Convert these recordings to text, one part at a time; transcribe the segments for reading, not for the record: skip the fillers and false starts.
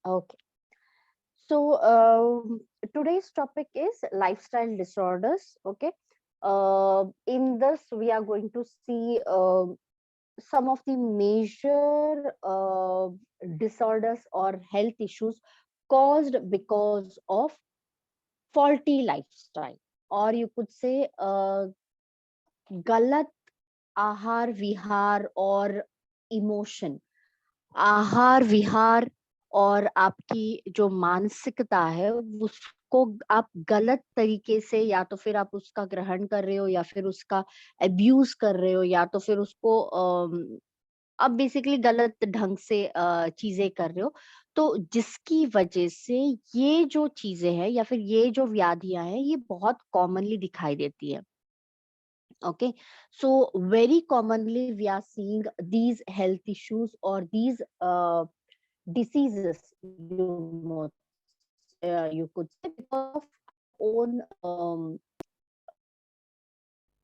Okay. So today's topic is lifestyle disorders. Okay. In this, we are going to see some of the major disorders or health issues caused because of faulty lifestyle, or you could say galat आहार विहार और emotion, आहार विहार और आपकी जो मानसिकता है उसको आप गलत तरीके से, या तो फिर आप उसका ग्रहण कर रहे हो या फिर उसका अब्यूज कर रहे हो, या तो फिर उसको अब बेसिकली गलत ढंग से चीजें कर रहे हो, तो जिसकी वजह से ये जो चीजें हैं या फिर ये जो व्याधियां हैं ये बहुत कॉमनली दिखाई देती है. Okay, so very commonly we are seeing these health issues or these diseases, you could say, because of our own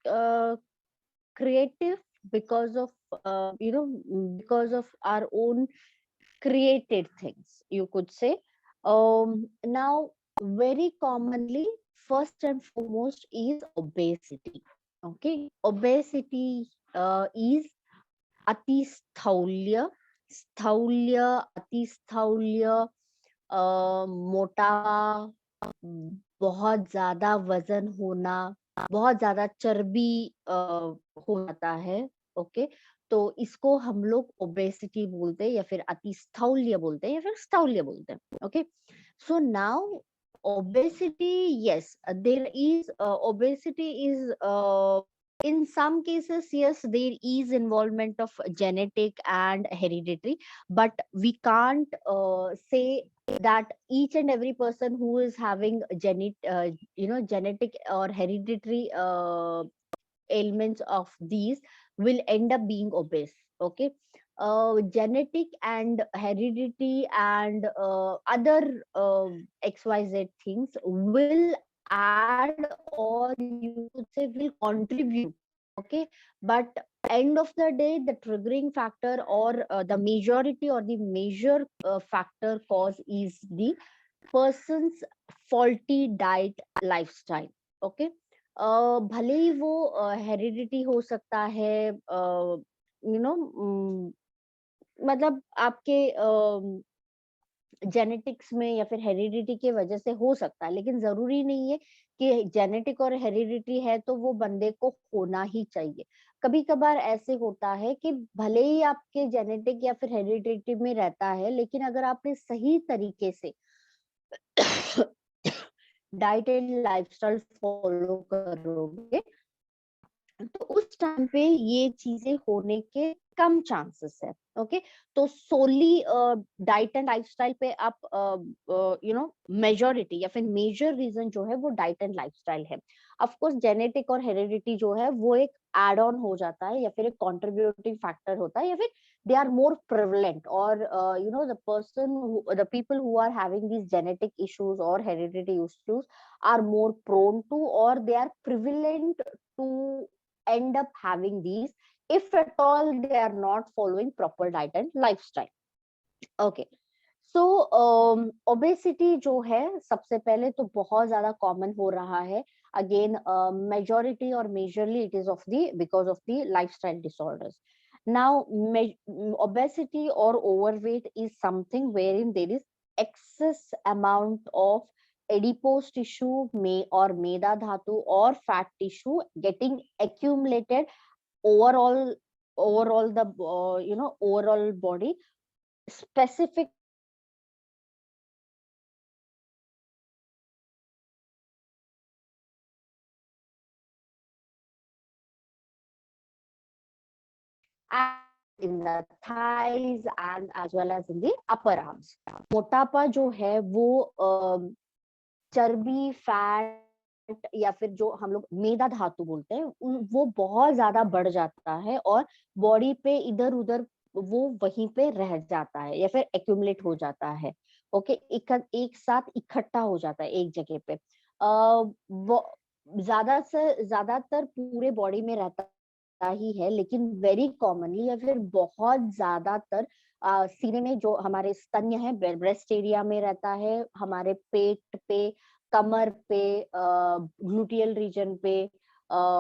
uh, creative, because of because of our own created things, you could say. Now, very commonly, first and foremost is obesity. Okay, obesity is अतिस्थौल्य, स्थौल्य, अतिस्थौल्य, मोटापा, बहुत ज्यादा वजन होना, बहुत ज्यादा चर्बी हो जाता है. ओके, तो इसको हम लोग ओबेसिटी बोलते हैं या फिर अतिस्थौल्य बोलते हैं या फिर स्थौल्य बोलते हैं. Okay, so now obesity, yes, there is obesity is in some cases, yes, there is involvement of genetic and hereditary, but we can't say that each and every person who is having genetic or hereditary ailments of these will end up being obese. Okay, genetic and heredity and other xyz things will add, or you could say will contribute. Okay, but end of the day, the triggering factor or the majority or the major factor cause is the person's faulty diet lifestyle. Okay, भले ही वो heredity हो सकता है, मतलब आपके genetics में या फिर हेरिडिटी की वजह से हो सकता है, लेकिन जरूरी नहीं है कि जेनेटिक और हेरिडिटी है तो वो बंदे को होना ही चाहिए. कभी कभार ऐसे होता है कि भले ही आपके जेनेटिक या फिर हेरिडिटी में रहता है, लेकिन अगर आपने सही तरीके से डाइट एंड लाइफस्टाइल फॉलो करोगे तो उस टाइम पे ये चीजें होने के कम चांसेस है. ओके, तो सोली डाइट एंड लाइफस्टाइल पे आप मेजोरिटी या फिर मेजर रीजन जो है वो डाइट एंड लाइफस्टाइल है. ऑफ कोर्स जेनेटिक और हेरिडिटी जो है वो एक एड ऑन हो जाता है या फिर एक कंट्रीब्यूटिंग फैक्टर होता है, या फिर they are more prevalent, or the people who are having these genetic issues or hereditary issues are more prone to, or they are prevalent to end up having these if at all they are not following proper diet and lifestyle. Okay, so obesity जो है सबसे पहले तो बहुत ज्यादा common हो रहा है. Again, majority or majorly it is of the because of the lifestyle disorders. Now, obesity or overweight is something wherein there is excess amount of adipose tissue may or meda dhatu or fat tissue getting accumulated overall, the overall body, specifically in the thighs and as well as in the upper arms. मोटापा जो है वो चर्बी, fat या फिर जो हम लोग मेदा धातु बोलते हैं वो बहुत ज्यादा बढ़ जाता है और बॉडी पे इधर उधर वो वहीं पे रह जाता है या फिर एक्यूमुलेट हो जाता है. ओके, एक साथ इकट्ठा हो जाता है एक जगह पे. वो ज्यादा से ज्यादातर पूरे बॉडी में रहता ही है, लेकिन वेरी कॉमनली या फिर बहुत ज्यादातर सीने में जो हमारे स्तन्य है, ब्रेस्ट एरिया में रहता है, हमारे पेट पे, कमर पे, ग्लूटियल रीजन पे,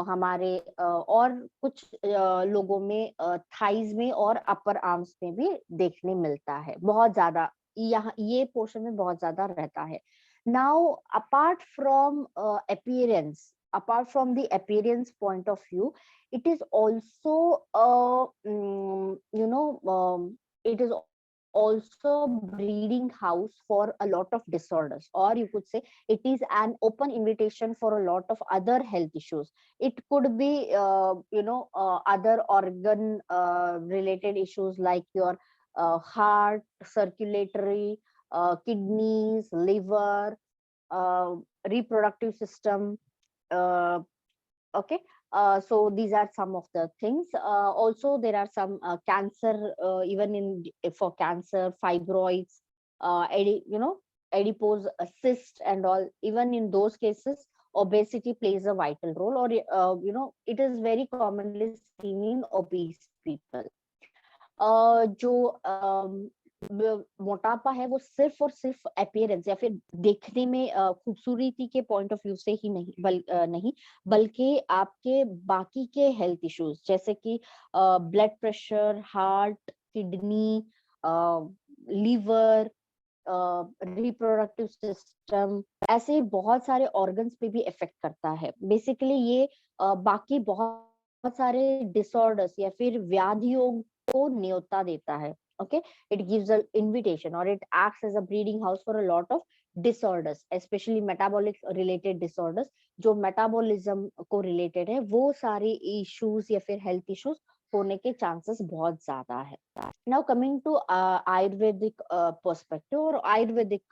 हमारे और कुछ लोगों में थाइज में और अपर आर्म्स में भी देखने मिलता है, बहुत ज्यादा यहाँ ये पोर्शन में बहुत ज्यादा रहता है. Now apart from the appearance point of view, it is also it is also breeding house for a lot of disorders, or you could say it is an open invitation for a lot of other health issues. It could be other organ related issues like your heart, circulatory, kidneys, liver, uh, reproductive system. uh, okay, so these are some of the things. Also there are some cancer, even in for cancer, fibroids, adipose, cyst and all. Even in those cases, obesity plays a vital role, or it is very commonly seen in obese people. जो मोटापा है वो सिर्फ और सिर्फ appearance या फिर देखने में खूबसूरती के पॉइंट ऑफ व्यू से ही नहीं, बल्कि आपके बाकी के हेल्थ इश्यूज जैसे कि blood pressure, heart, kidney, liver, reproductive system, ऐसे बहुत सारे ऑर्गन्स पे भी इफेक्ट करता है. बेसिकली ये बाकी बहुत सारे डिसऑर्डर्स या फिर व्याधियों को न्योता देता है. Okay, it gives an invitation, or it acts as a breeding house for a lot of disorders, especially metabolic related disorders. जो मेटाबॉलिज्म को रिलेटेड है वो सारे इश्यूज या फिर हेल्थ इश्यूज होने के चांसेस बहुत ज्यादा है. Now coming to Ayurvedic perspective और Ayurvedic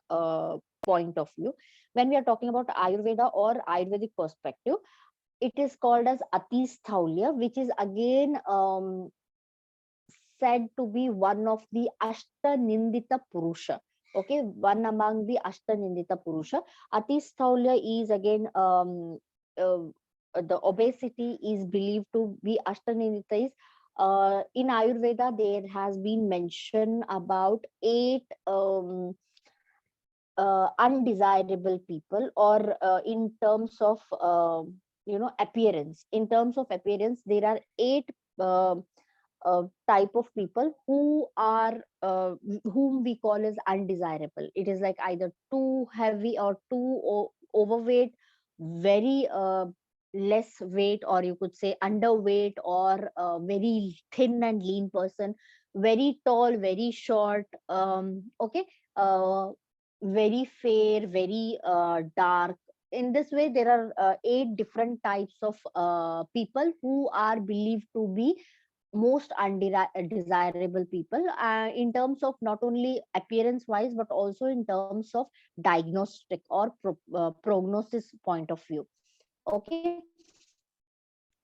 point of view, when we are talking about Ayurveda or Ayurvedic perspective, it is called as Atisthaulya, which is again said to be one of the Ashtanindita Purusha. Okay, one among the Ashtanindita Purusha. Atisthaulya is again the obesity is believed to be Ashtanindita. Is in Ayurveda there has been mention about 8 undesirable people, or in terms of appearance. In terms of appearance, there are 8 type of people who are whom we call as undesirable. It is like either too heavy or too overweight, very less weight, or you could say underweight, or very thin and lean person, very tall, very short, okay, very fair, very dark. In this way, there are 8 different types of people who are believed to be most undesirable people, in terms of not only appearance wise but also in terms of diagnostic or prognosis point of view. Okay,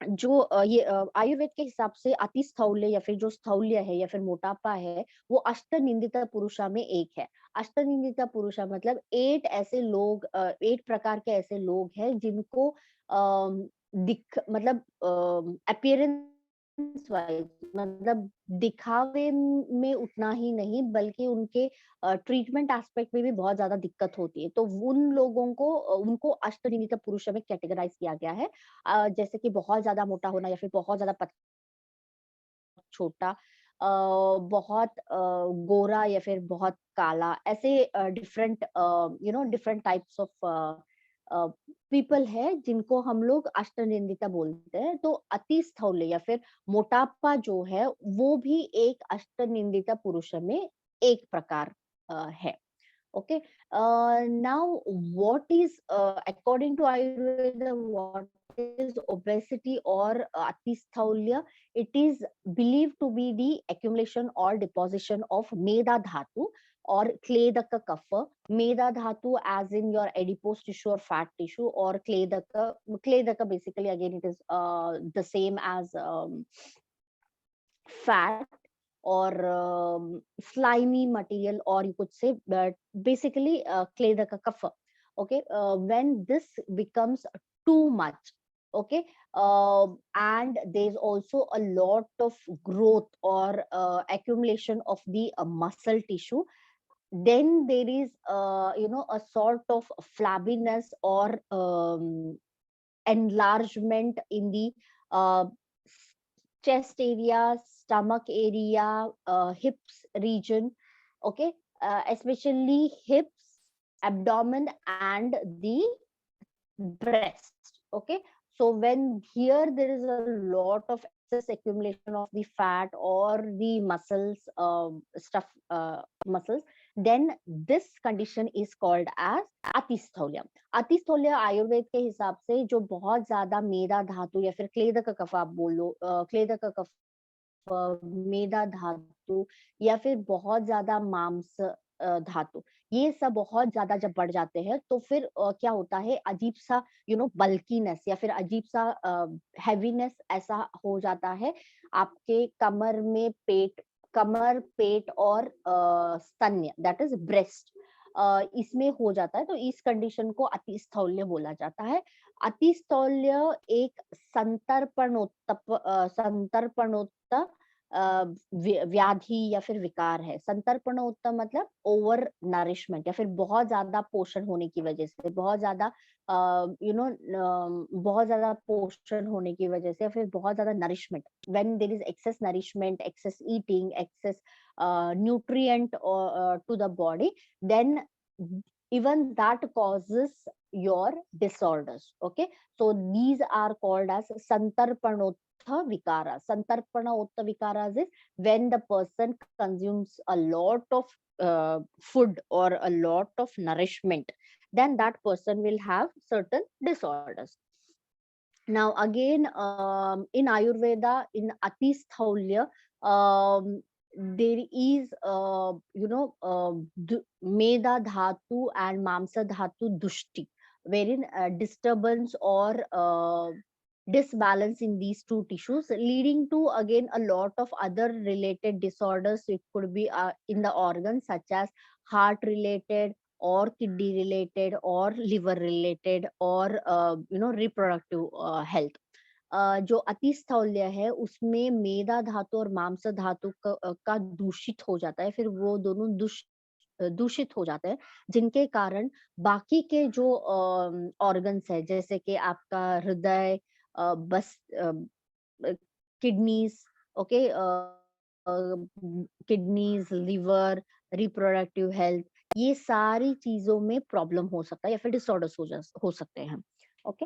जो ये आयुर्वेद के हिसाब से अतिस्थौल्य या फिर जो स्थौल्य है या फिर मोटापा है, वो अष्टनिंदिता पुरुषा में एक है. अष्टनिंदिता पुरुषा मतलब 8 ऐसे लोग, 8 प्रकार के ऐसे लोग हैं जिनको दिख मतलब अपीयरेंस वाइज, मतलब दिखावे में उतना ही नहीं बल्कि उनके ट्रीटमेंट एस्पेक्ट में भी बहुत ज्यादा दिक्कत होती है. तो उन लोगों को उनको अष्टनिंदिता पुरुष में कैटेगराइज किया गया है. जैसे कि बहुत ज्यादा मोटा होना या फिर बहुत ज्यादा छोटा, बहुत गोरा या फिर बहुत काला, ऐसे different different types of people है जिनको हम लोग अष्टनिंदिता बोलते हैं. तो अतिस्थौल्य या फिर मोटापा जो है वो भी एक अष्टनिंदिता पुरुष में एक प्रकार है. Okay, now what is according to Ayurveda, what is obesity or Atisthaulya? It is believed to be the accumulation or deposition of Meda dhatu or Kledaka kapha. Meda dhatu as in your adipose tissue or fat tissue, or Kledaka basically again it is the same as fat or slimy material, or you could say that basically kledaka kapha. Okay, when this becomes too much, Okay. And there's also a lot of growth or accumulation of the muscle tissue. Then there is a sort of flabbiness or enlargement in the uh, chest area, stomach area, hips region. Okay. Especially hips, abdomen, and the breast. Okay. So when here there is a lot of excess accumulation of the fat or the muscles, stuff, muscles, then this condition is called as अतिस्थौल्य. अतिस्थौल्य Ayurveda के हिसाब से जो बहुत ज्यादा मेदा धातु या फिर क्लेदक कफ आप बोलो, क्लेदक कफ, मेदा धातु, या फिर बहुत ज्यादा मांस धातु, ये सब बहुत ज्यादा जब बढ़ जाते हैं तो फिर क्या होता है, अजीब सा बल्कीनेस या फिर अजीब सा हैवीनेस ऐसा हो जाता है आपके कमर में, पेट, कमर, पेट और स्तन्य, दैट इज ब्रेस्ट, इसमें हो जाता है। तो इस कंडीशन को अतिस्थौल्य बोला जाता है। अतिस्थौल्य एक संतर्पणोत्त व्याधि या फिर विकार है। संतर्पणोत्त मतलब ओवर नरिशमेंट या फिर बहुत ज्यादा पोषण होने की वजह से, बहुत ज्यादा बहुत ज्यादा पोषण होने की वजह से, या फिर बहुत ज्यादा nourishment, when there is excess nourishment, excess eating, excess nutrient to the body, then even that causes your disorders. Okay, so these are called as Santarpanottha Vikaras. Santarpanottha Vikaras is when the person consumes a lot of food or a lot of nourishment, then that person will have certain disorders. Now again, in Ayurveda, in Atisthaulya, there is Meda dhatu and Mamsa dhatu dushti, wherein disturbance or disbalance in these two tissues, leading to again a lot of other related disorders. It could be in the organs such as heart related, or kidney related, or liver related, or reproductive health. जो अतिस्थौल्य है उसमें मेदा धातु और मांस धातु का दूषित हो जाता है, फिर वो दोनों दूषित हो जाते हैं, जिनके कारण बाकी के जो ऑर्गन्स है, जैसे कि आपका हृदय, बस, kidneys, okay, kidneys, liver, reproductive health, ये सारी चीजों में प्रॉब्लम हो सकता है या फिर डिसऑर्डर्स हो सकते हैं। Okay,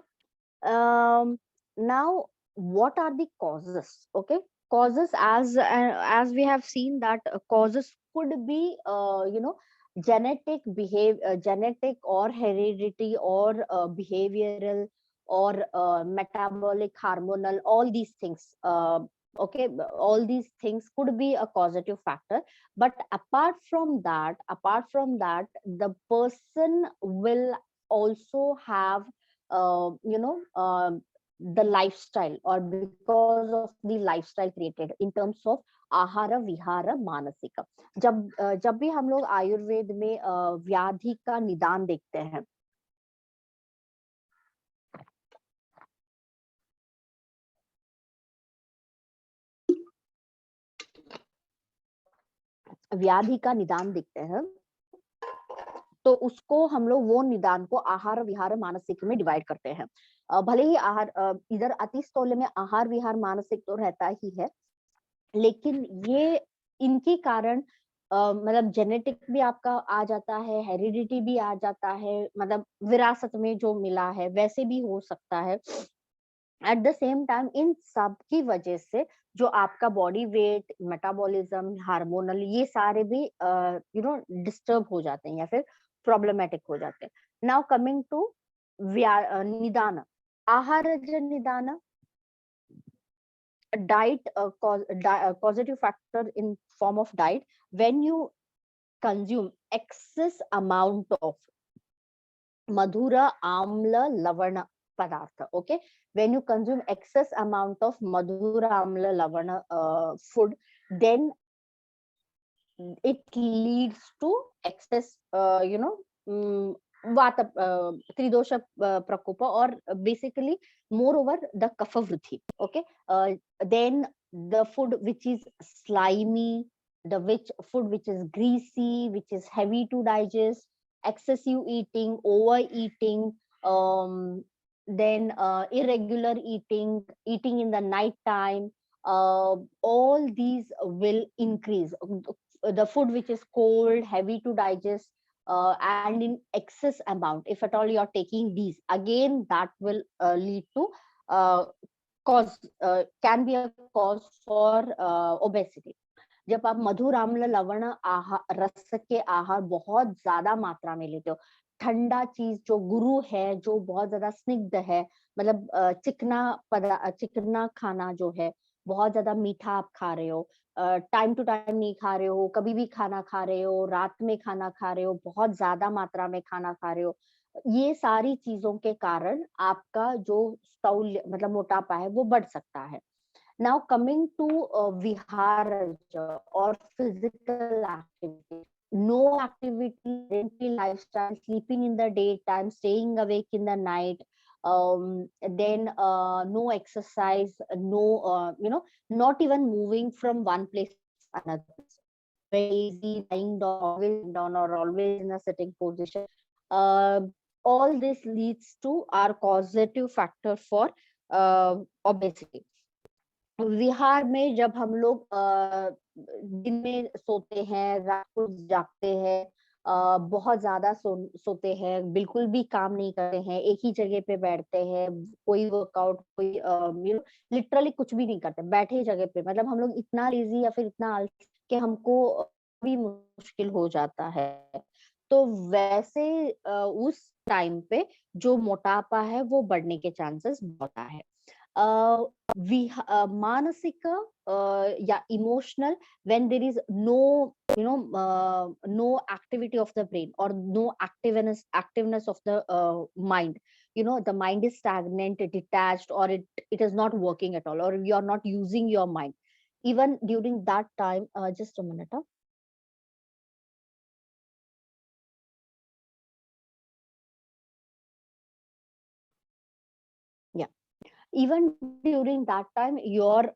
now what are the causes? Okay, causes, as we have seen that causes could be genetic or heredity or behavioral or metabolic, hormonal, all these things. Okay, all these things could be a causative factor, but apart from that the person will also have the lifestyle, or because of the lifestyle created in terms of आहार विहार मानसिक। जब भी हम लोग आयुर्वेद में व्याधि का निदान देखते हैं, व्याधि का निदान देखते हैं, तो उसको हम लोग वो निदान को आहार विहार मानसिक में डिवाइड करते हैं। भले ही आहार, इधर अतिस्थौल्य में आहार विहार मानसिक तो रहता ही है, लेकिन ये इनके कारण मतलब जेनेटिक भी आपका आ जाता है, हेरिडिटी भी आ जाता है, मतलब विरासत में जो मिला है वैसे भी हो सकता है। At the same time in सब की वजह से जो आपका बॉडी वेट, मेटाबॉलिज्म, हार्मोनल, ये सारे भी डिस्टर्ब हो जाते हैं या फिर प्रॉब्लमेटिक हो जाते हैं। नाउ कमिंग टू निदान, आहारज निदान, diet, causative factor in form of diet, when you consume excess amount of madhura, amla, lavana padartha. Okay, when you consume excess amount of madhura, amla, lavana food, then it leads to excess vata tridosha prakopa, or basically moreover the kapha vriddhi. Okay, then the food which is slimy, the which food which is greasy, which is heavy to digest, excessive eating, overeating, then irregular eating, eating in the night time, all these will increase. The food which is cold, heavy to digest, and in excess amount, if at all you are taking these, again that will lead to uh, cause can be a cause for obesity. जब आप मधुर आम्ल लवण आहार, रस के आहार बहुत ज्यादा मात्रा में लेते हो, ठंडा चीज जो गुरु है, जो बहुत ज्यादा स्निग्ध है, मतलब चिकना खाना जो है, बहुत ज्यादा मीठा आप खा रहे हो, टाइम टू टाइम नहीं खा रहे हो, कभी भी खाना खा रहे हो, रात में खाना खा रहे हो, बहुत ज्यादा मात्रा में खाना खा रहे हो, ये सारी चीजों के कारण आपका जो स्थौल्य मतलब मोटापा है वो बढ़ सकता है. Now coming to viharaj or physical activity, no activity, sedentary lifestyle, sleeping in the daytime, staying awake in the night, then no exercise, no, not even moving from one place to another place. Very lazy, lying down, always lying down, or always in a sitting position. Uh, all this leads to our causative factor for obesity. विहार में जब हम लोग दिन में सोते हैं, रात को जागते हैं, बहुत ज्यादा सोते हैं, बिल्कुल भी काम नहीं करते हैं, एक ही जगह पे बैठते हैं, कोई वर्कआउट, कोई लिटरली कुछ भी नहीं करते, बैठे ही जगह पे, मतलब हम लोग इतना लेजी या फिर इतना आलसी कि हमको भी मुश्किल हो जाता है. तो वैसे उस टाइम पे जो मोटापा है वो बढ़ने के चांसेस होता है. मानसिक या emotional, when there is no, no activity of the brain or no activeness of the mind, the mind is stagnant, detached, or it is not working at all, or you are not using your mind even during that time. Just a minute. Yeah, even during that time your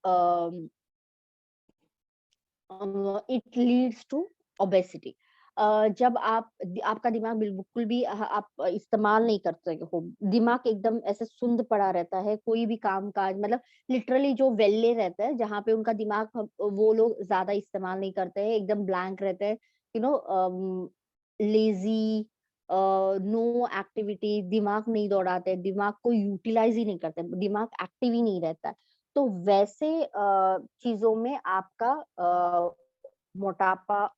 it leads to obesity. जब आपका दिमाग बिल्कुल भी आप इस्तेमाल नहीं करते हो, दिमाग एकदम ऐसे सुंद पड़ा रहता है, कोई भी काम काज, मतलब लिटरली जो वेल्ले रहता है, जहाँ पे उनका दिमाग वो लोग ज्यादा इस्तेमाल नहीं करते हैं, एकदम ब्लैंक रहते हैं, लेजी, नो एक्टिविटी, दिमाग नहीं दौड़ाते, दिमाग को यूटिलाइज ही नहीं करते, दिमाग एक्टिव ही नहीं रहता है. तो वैसे चीजों में आपका मोटापा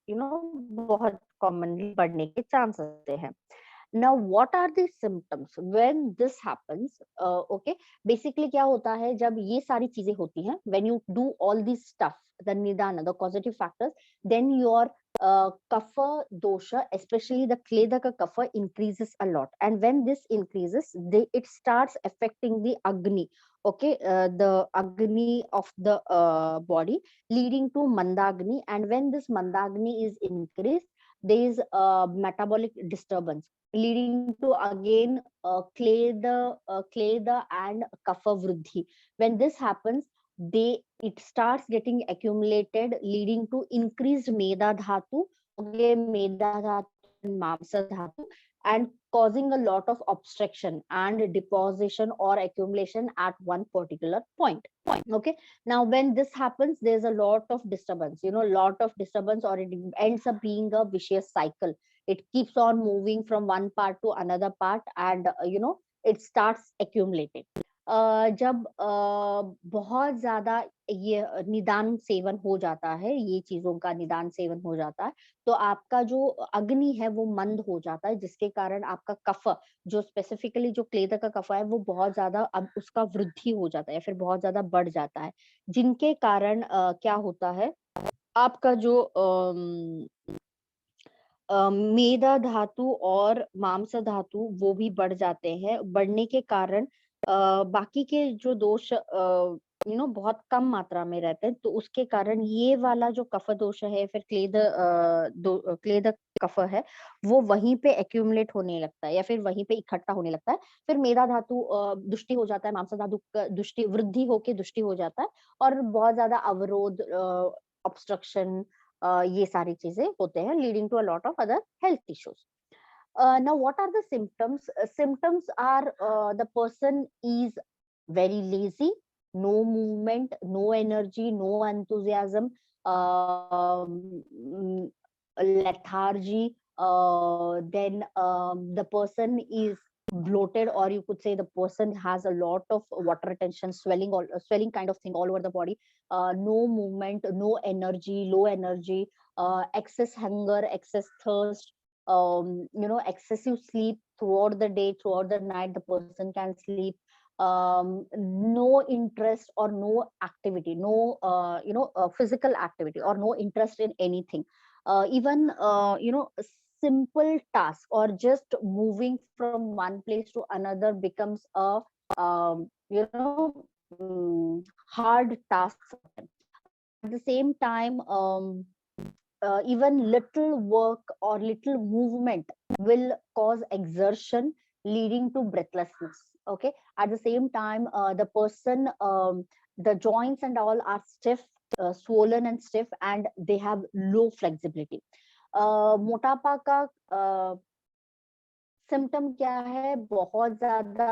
बहुत कॉमनली बढ़ने के चांसेस होते हैं. Now what are the symptoms when this happens? Okay, basically क्या होता है जब ये सारी चीजें होती हैं, when you do all this stuff, the nidana, the causative factors, then your kapha dosha, especially the kledaka kapha, increases a lot, and when this increases, it starts affecting the agni. Okay, the agni of the body, leading to mandagni, and when this mandagni is increased, there is metabolic disturbance, leading to again kleda and kapha vriddhi. When this happens, it starts getting accumulated, leading to increased meda dhatu, okay, meda dhatu and mamsa dhatu, and causing a lot of obstruction and deposition or accumulation at one particular point. Okay, now when this happens, there's a lot of disturbance, lot of disturbance, or it ends up being a vicious cycle. It keeps on moving from one part to another part, and it starts accumulating. जब बहुत ज्यादा ये निदान seven हो जाता है, ये चीजों का निदान सेवन हो जाता है, तो आपका जो अग्नि है वो मंद हो जाता है, जिसके कारण आपका कफ, जो स्पेसिफिकली जो क्लेद का कफ है, वो बहुत ज्यादा अब उसका वृद्धि हो जाता है, फिर बहुत ज्यादा बढ़ जाता है, जिनके कारण क्या होता है, आपका जो मेदा धातु और मांस धातु वो भी बढ़ जाते हैं. बढ़ने के कारण बाकी के जो दोष बहुत कम मात्रा में रहते हैं, तो उसके कारण ये वाला जो कफ दोष है, फिर क्लेद कफ है, वो वहीं पे एक्यूमुलेट होने लगता है या फिर वहीं पे इकट्ठा होने लगता है। फिर मेधा धातु दुष्टि हो जाता है, मांसा धातु का दुष्टि वृद्धि होके दुष्टि हो जाता है, और बहुत ज्यादा अवरोध, ऑब्स्ट्रक्शन, ये सारी चीजें होते हैं, leading to a lot of other health issues. Now, what are the symptoms? Symptoms are the person is very lazy, no movement, no energy, no enthusiasm, lethargy. Then the person is bloated, or you could say the person has a lot of water retention, swelling kind of thing all over the body. No movement, no energy, low energy, excess hunger, excess thirst, excessive sleep throughout the day, throughout the night, the person can sleep. No interest or no activity, no physical activity, or no interest in anything. Even simple task or just moving from one place to another becomes a hard task for them. At the same time, even little work or little movement will cause exertion, leading to breathlessness. Okay. At the same time, the person, the joints and all are stiff, swollen and stiff, and they have low flexibility. मोटापा का symptom क्या है? बहुत ज्यादा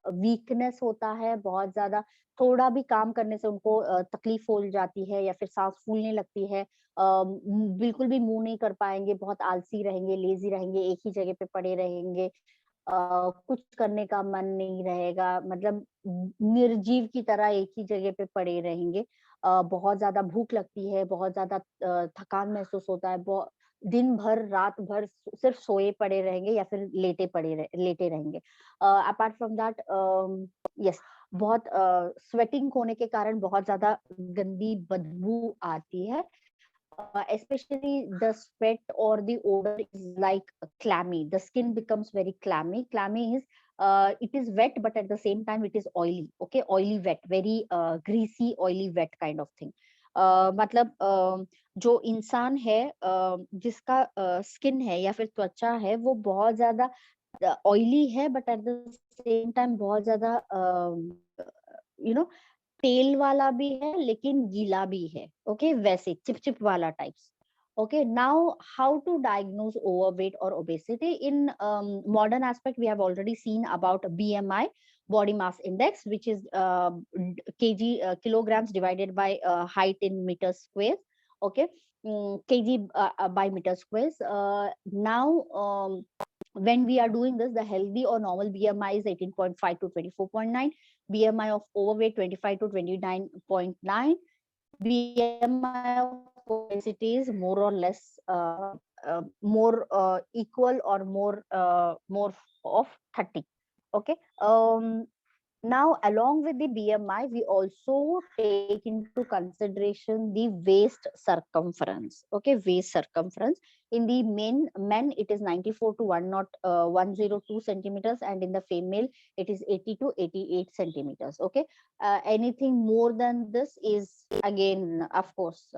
weakness होता है, बहुत ज्यादा, थोड़ा भी काम करने से उनको तकलीफ हो जाती है या फिर सांस फूलने लगती है, बिल्कुल भी मुंह नहीं कर पाएंगे, बहुत आलसी रहेंगे, लेजी रहेंगे, एक ही जगह पे पड़े रहेंगे, कुछ करने का मन नहीं रहेगा, मतलब निर्जीव की तरह एक ही जगह पे पड़े रहेंगे। बहुत ज्यादा भूख लगती है, बहुत ज्यादा थकान महसूस होता है, दिन भर रात भर सिर्फ सोए पड़े रहेंगे या फिर लेटे रहेंगे। अपार्ट फ्रॉम दैट, यस, बहुत स्वेटिंग होने के कारण बहुत ज्यादा गंदी बदबू आती है. Especially the sweat or the odor is like clammy. The skin becomes very clammy. Clammy is it is wet, but at the same time it is oily. Okay, oily wet, very greasy, oily wet kind of thing. मतलब जो इंसान है, जिसका skin है या फिर त्वचा है, वो बहुत ज्यादा ऑयली है, but at the same time बहुत ज्यादा यू नो तेल वाला भी है लेकिन गीला भी है. ओके, वैसे चिपचिप वाला types. Okay, now how to diagnose overweight or obesity? In modern aspect, we have already seen about BMI, body mass index, which is kilograms divided by height in meters squares. Okay, kg by meter squares. Now, when we are doing this, the healthy or normal BMI is 18.5 to 24.9, BMI of overweight 25 to 29.9, BMI of obesity is more or less more equal or more of 30. Okay. Now, along with the BMI, we also take into consideration the waist circumference. Okay, waist circumference. In the men it is 94 to 102 centimeters, and in the female it is 80 to 88 centimeters. Okay, anything more than this is again, of course,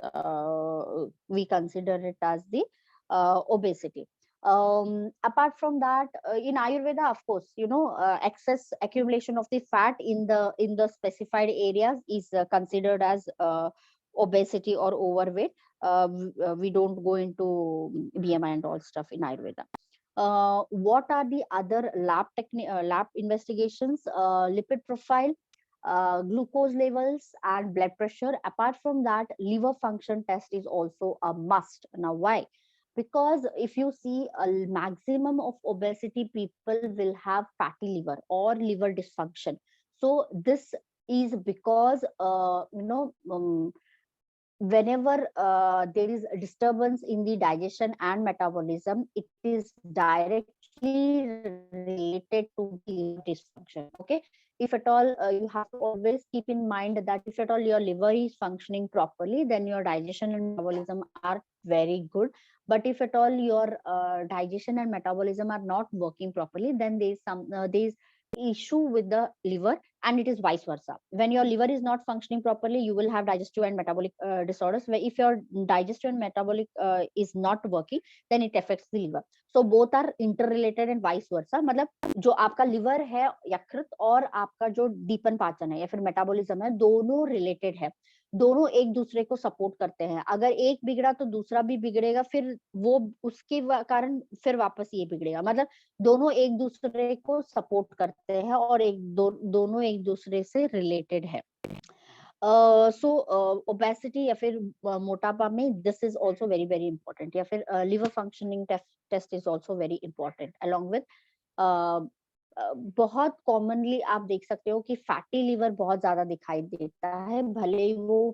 we consider it as the obesity. Apart from that, in Ayurveda, of course, excess accumulation of the fat in the specified areas is considered as obesity or overweight. We don't go into BMI and all stuff in Ayurveda. What are the other lab investigations? Lipid profile, glucose levels, and blood pressure. Apart from that, liver function test is also a must. Now, why? Because if you see, a maximum of obesity people will have fatty liver or liver dysfunction. So this is because whenever there is a disturbance in the digestion and metabolism, it is directly related to the liver dysfunction. Okay, if at all, you have to always keep in mind that if at all your liver is functioning properly, then your digestion and metabolism are very good. But if at all your digestion and metabolism are not working properly, then there is issue with the liver and it is vice versa. When your liver is not functioning properly, you will have digestive and metabolic disorders, where if your digestive and metabolic is not working, then it affects the liver. So both are interrelated and vice versa. मतलब जो आपका liver है यकृत और आपका जो दीपन पाचन है या फिर मेटाबॉलिज्म है, दोनों रिलेटेड है, दोनों एक दूसरे को सपोर्ट करते हैं. अगर एक बिगड़ा तो दूसरा भी बिगड़ेगा, फिर वो उसके कारण फिर वापस ये बिगड़ेगा. मतलब दोनों एक दूसरे को सपोर्ट करते हैं और दोनों एक दूसरे से रिलेटेड है. सो ओबेसिटी या फिर मोटापा में this is also very very important, या फिर liver functioning test is also very important along with. बहुत कॉमनली आप देख सकते हो कि फैटी लिवर बहुत ज्यादा दिखाई देता है, भले ही वो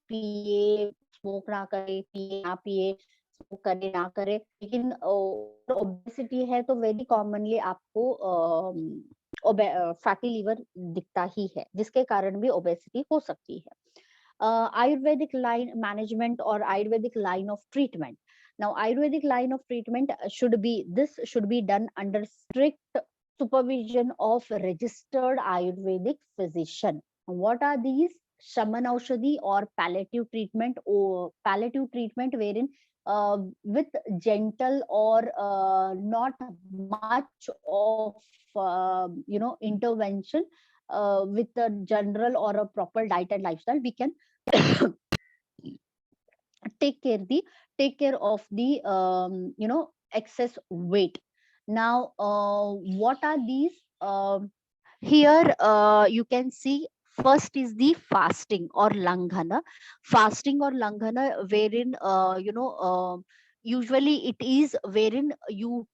पिए, स्मोक ना करे, पिए ना पिए, स्मोक करे ना करे, लेकिन ओबेसिटी है तो वेरी कॉमनली आपको फैटी लिवर दिखता ही है, जिसके कारण भी ओबेसिटी हो सकती है. Ayurvedic line management or Ayurvedic line of treatment. Now, Ayurvedic line of treatment should be done under strict supervision of registered Ayurvedic physician. What are these? Shaman Aushadhi or palliative treatment, or palliative treatment wherein with gentle or not much of intervention, with a general or a proper diet and lifestyle, we can take care of the excess weight. Now, what are these? Here you can see, first is the fasting or langhana. Fasting or langhana, wherein usually it is wherein you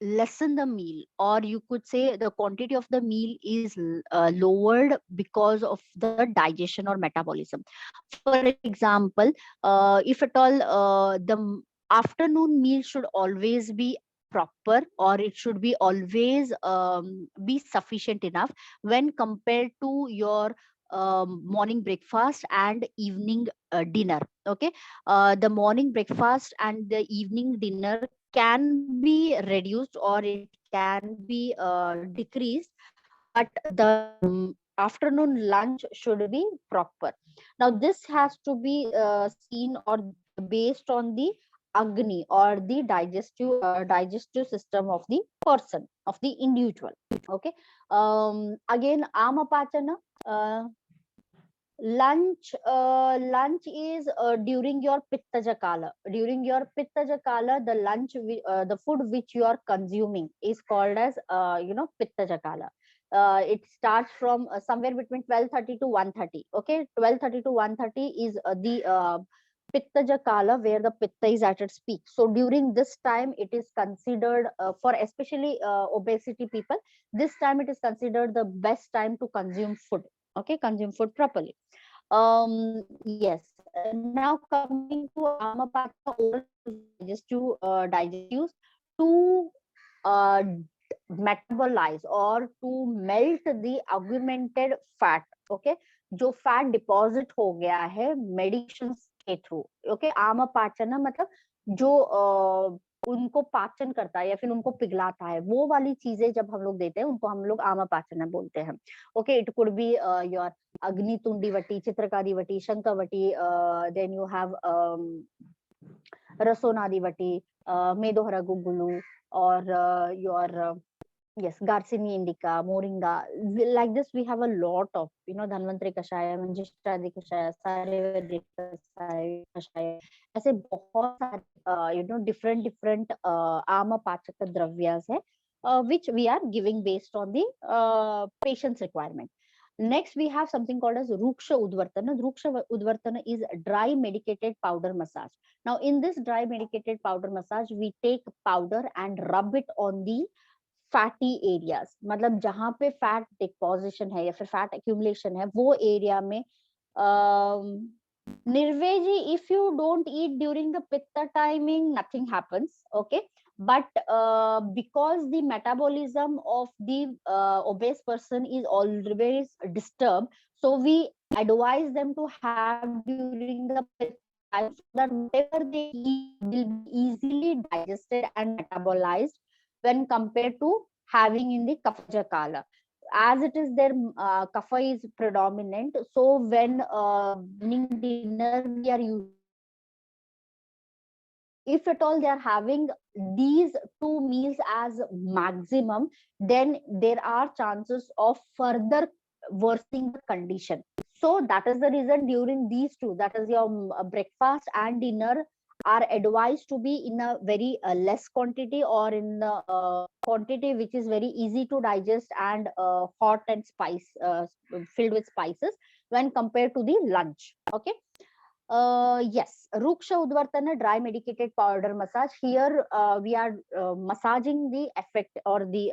lessen the meal, or you could say the quantity of the meal is lowered because of the digestion or metabolism. For example, if at all the afternoon meal should always be proper, or it should be always be sufficient enough when compared to your morning breakfast and evening dinner. Okay, the morning breakfast and the evening dinner can be reduced or it can be decreased, but the afternoon lunch should be proper. Now, this has to be seen or based on the agni or the digestive system of the person, of the individual. Okay. Again, amapachana. Lunch is during your pittaja kala. During your pittaja kala, the the food which you are consuming is called as pittaja kala. It starts from somewhere between 12:30 to 1:30. Okay, 12:30 to 1:30 is the pittaja kala, where the pitta is at its peak. So during this time, it is considered for especially obesity people. This time it is considered the best time to consume food. Okay, consume food properly. Yes, now coming to amapata, oral digestives to uh, metabolize or to melt the augmented fat. Okay, जो fat deposit हो गया है medications के through. Okay, आमपाचन मतलब जो उनको पाचन करता है या फिर उनको पिघलाता है, वो वाली चीजें जब हम लोग देते हैं उनको हम लोग आमपाचन बोलते हैं. Okay, it could be your अग्नि तुंडी वटी, चित्रकारी वटी, शंकवटी, देन यू हैव रसोनादी वटी, मेदोहरा गुगुलू, और your yes, Garcinia indica, Moringa. Like this, we have a lot of, Dhanvantri Kashaya, Manjishtadi Kashaya, Sarayavedi Kashaya. ऐसे बहुत सारे, different आम पाचक द्रव्यास है, which we are giving based on the patient's requirement. Next, we have something called as Ruksha Udvartana. Ruksha Udvartana is dry medicated powder massage. Now, in this dry medicated powder massage, we take powder and rub it on the fatty areas. मतलब जहां पे fat deposition है या फिर fat accumulation है, वो area में निर्वेजी, if you don't eat during the pitta timing, nothing happens. Okay, but because the metabolism of the obese person is always disturbed, so we advise them to have during the pitta time, so that whatever they eat will be easily digested and metabolized when compared to having in the kapha kala. as it is their kapha is predominant, so when evening dinner we are usually if at all they are having these two meals as maximum, then there are chances of further worsening the condition. So that is the reason during these two, that is your breakfast and dinner, are advised to be in a very less quantity, or in the quantity which is very easy to digest and hot and filled with spices when compared to the lunch. Okay. Yes, Ruksha Udvartana dry medicated powder massage. Here we are massaging the effect or the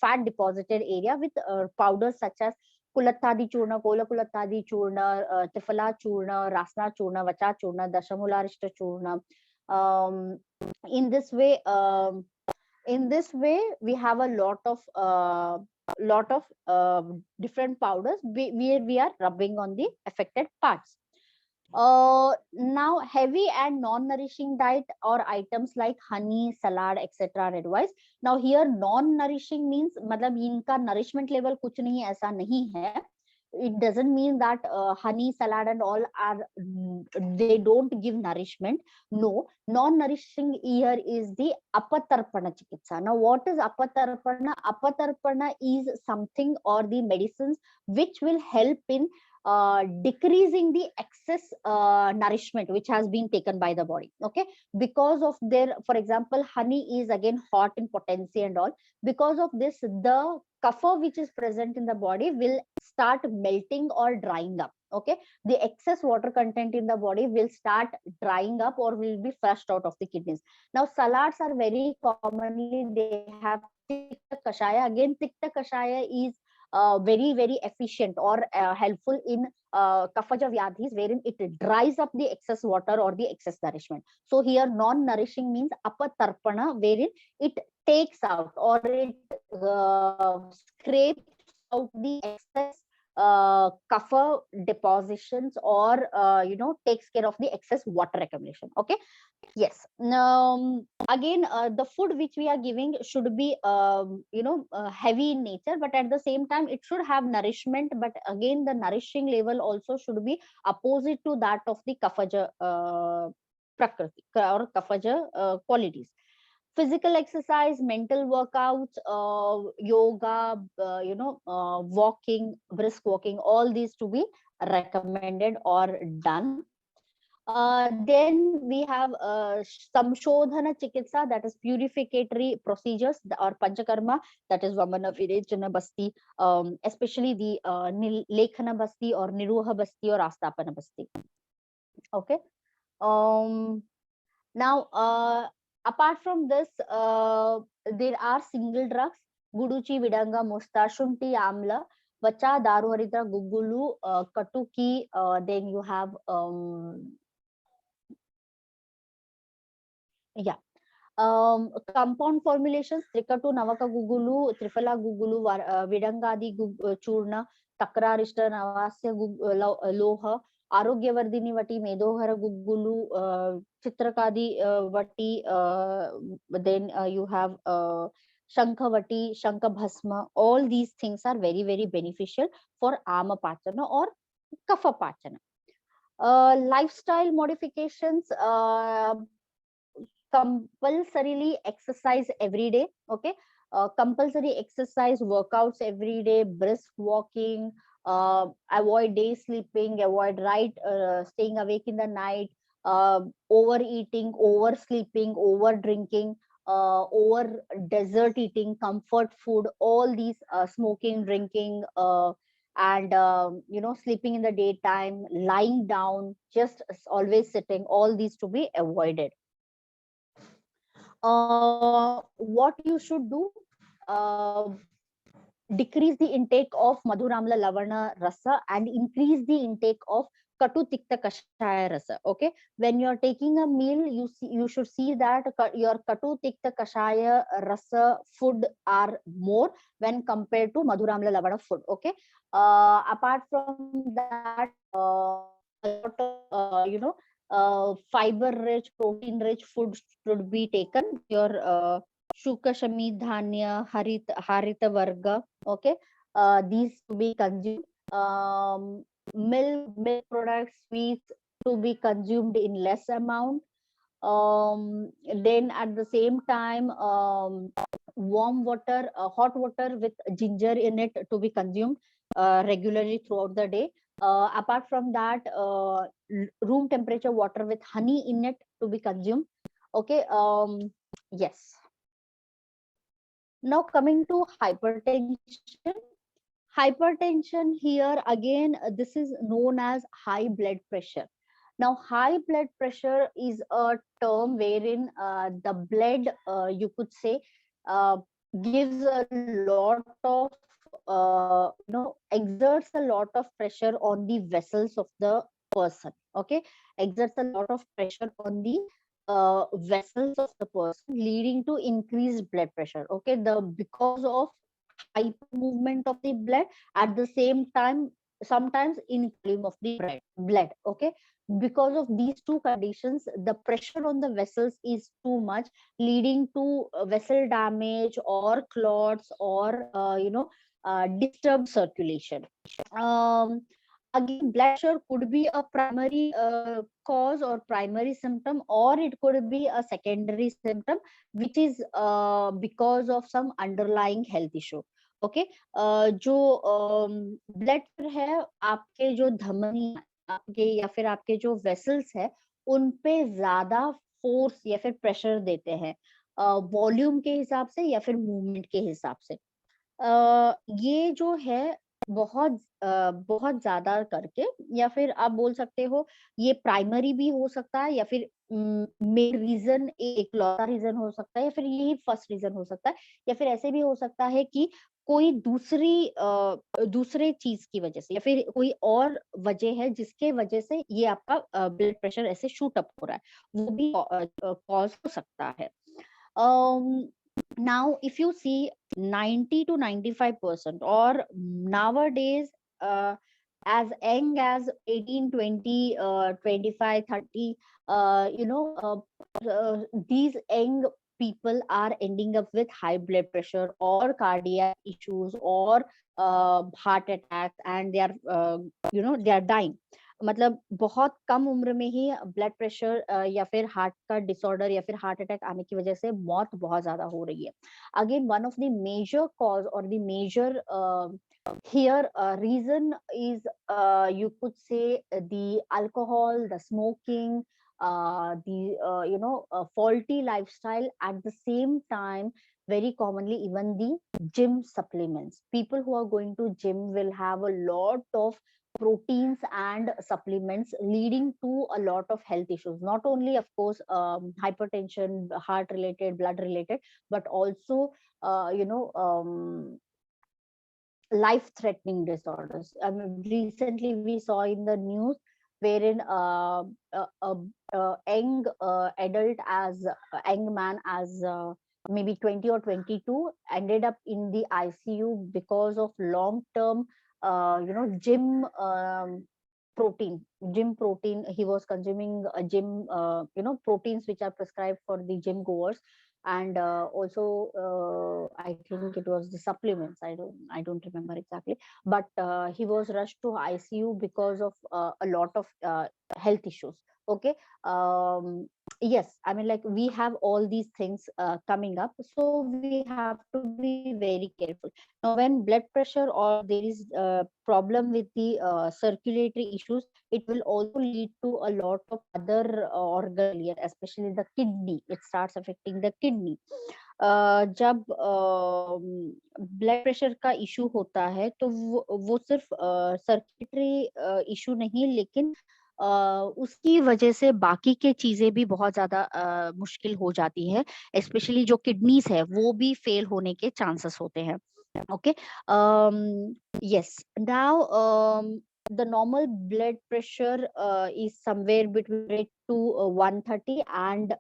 fat deposited area with powders such as Kulathadi Churna, Kola Kulathadi Churna, Tifala Churna, Rasna Churna, Vacha Churna, Dashamularishta Churna. Um, in this way, we have a lot of different powders where we are rubbing on the affected parts. Now heavy and non-nourishing diet or items like honey, salad, etc. are advised. Now here non-nourishing means मतलब इनका nourishment level कुछ नहीं ऐसा नहीं है. It doesn't mean that honey, salad and all are they don't give nourishment. No, non-nourishing here is the apatarpana chikitsa. Now what is apatarpana? Apatarpana is something or the medicines which will help in decreasing the excess nourishment which has been taken by the body. Okay, because of their, for example, honey is again hot in potency and all. Because of this, the kapha which is present in the body will start melting or drying up. Okay, the excess water content in the body will start drying up or will be flushed out of the kidneys. Now salads are very commonly, they have tikta kashaya. Again, tikta kashaya is very efficient or helpful in kafaja vyadhis, wherein it dries up the excess water or the excess nourishment. So here non-nourishing means apatarpana, wherein it takes out or it scrapes out the excess kapha depositions, or takes care of the excess water accumulation. Okay. Yes. Again, the food which we are giving should be, heavy in nature, but at the same time, it should have nourishment. But again, the nourishing level also should be opposite to that of the kafaja prakriti or kafaja qualities. Physical exercise, mental workouts, yoga, walking, brisk walking, all these to be recommended or done. Then we have Samshodhana Chikitsa, that is purificatory procedures, or Panchakarma, that is Vamana Virechana Basti, especially the Lekhana Basti or Niruha Basti or Astapana Basti. Okay. Um, Now, apart from this, there are single drugs: Guduchi, Vidanga, Musta, Shunti, Amla, Vacha, Daru, Haritra, Gugulu, Katuki. Then you have, yeah, compound formulations: Trikatu, Navaka Gugulu, Trifala Gugulu, Vidangadi Churna, Takrarishta, Navasya Loha, Arogyavardhini Vati, Medohara Gugulu, Chitrakadi Vati, then you have Shankhavati, Shankabhasma. All these things are very beneficial for Ama Pachana or Kapha Pachana. Lifestyle modifications, compulsorily exercise every day. Okay, compulsory exercise workouts every day, brisk walking, avoid day sleeping, avoid staying awake in the night, overeating, oversleeping, over drinking, over dessert eating, comfort food, all these, smoking, drinking, and sleeping in the daytime, lying down, just always sitting, all these to be avoided. What you should do, uh, decrease the intake of madhuramla lavana rasa and increase the intake of katu tikta kashaya rasa. Okay, when you are taking a meal, you should see that your katu tikta kashaya rasa food are more when compared to madhuramla lavana food. Okay, apart from that, a lot of fiber rich, protein rich food should be taken. Your Shukashami Dhanya, Harita Varga. Okay. these to be consumed. Milk products, sweets to be consumed in less amount. Then at the same time, warm water, hot water with ginger in it to be consumed regularly throughout the day. Apart from that, room temperature water with honey in it to be consumed. Okay. Yes. Now coming to hypertension. Hypertension here again, this is known as high blood pressure. Now, high blood pressure is a term wherein the blood, you could say, uh, gives a lot of, exerts a lot of pressure on the vessels of the person. Okay, exerts a lot of pressure on the vessels of the person, leading to increased blood pressure. Okay, the because of hyper movement of the blood, at the same time sometimes in volume of the blood. Okay, because of these two conditions, the pressure on the vessels is too much, leading to vessel damage or clots or disturbed circulation. um, Again, blood pressure could be a primary cause or primary symptom, or it could be a secondary symptom which is because of some underlying health issue. Okay, जो blood है, आपके जो धमनी, आपके या फिर आपके जो वेसल्स है, उन पे ज्यादा फोर्स या फिर प्रेशर देते हैं वॉल्यूम के हिसाब से या फिर मूवमेंट के हिसाब से। ये जो है बहुत ज्यादा करके, या फिर आप बोल सकते हो ये प्राइमरी भी हो सकता है, या फिर मेन रीजन एक लौता रीजन हो सकता है, या फिर यही फर्स्ट रीजन हो सकता है, या फिर ऐसे भी हो सकता है कि कोई दूसरे चीज की वजह से या फिर कोई और वजह है जिसके वजह से ये आपका ब्लड प्रेशर ऐसे शूट अप हो रहा है, वो भी कॉज हो सकता है। Now if you see 90 to 95% or nowadays, as young as 18, 20, 25, 30, these young people are ending up with high blood pressure or cardiac issues or heart attacks, and they are they are dying. मतलब बहुत कम उम्र में ही blood pressure या फिर heart का disorder या फिर heart attack आने की वजह से मौत बहुत ज्यादा हो रही है। Again one of the major cause और the major here reason is, you could say, the alcohol, the smoking, the faulty lifestyle. At the same time, very commonly even the gym supplements. People who are going to gym will have a lot of proteins and supplements, leading to a lot of health issues, not only of course hypertension, heart related, blood related, but also life threatening disorders. I mean, recently we saw in the news wherein a young adult, as a young man, as maybe 20 or 22, ended up in the ICU because of long term gym protein. He was consuming a gym proteins which are prescribed for the gym goers, and also I think it was the supplements. I don't remember exactly, but he was rushed to ICU because of a lot of health issues. Okay. Yes, I mean, like, we have all these things coming up, so we have to be very careful. Now when blood pressure or there is problem with the circulatory issues, it will also lead to a lot of other organ failure, especially the kidney. It starts affecting the kidney. जब blood pressure का issue होता है तो वो सिर्फ circulatory issue नहीं, लेकिन उसकी वजह से बाकी के चीजें भी बहुत ज्यादा मुश्किल हो जाती है, स्पेशली जो किडनीज है वो भी फेल होने के चांसेस होते हैं। Okay. Yes. Now, the normal blood pressure is somewhere between 100 to 130, and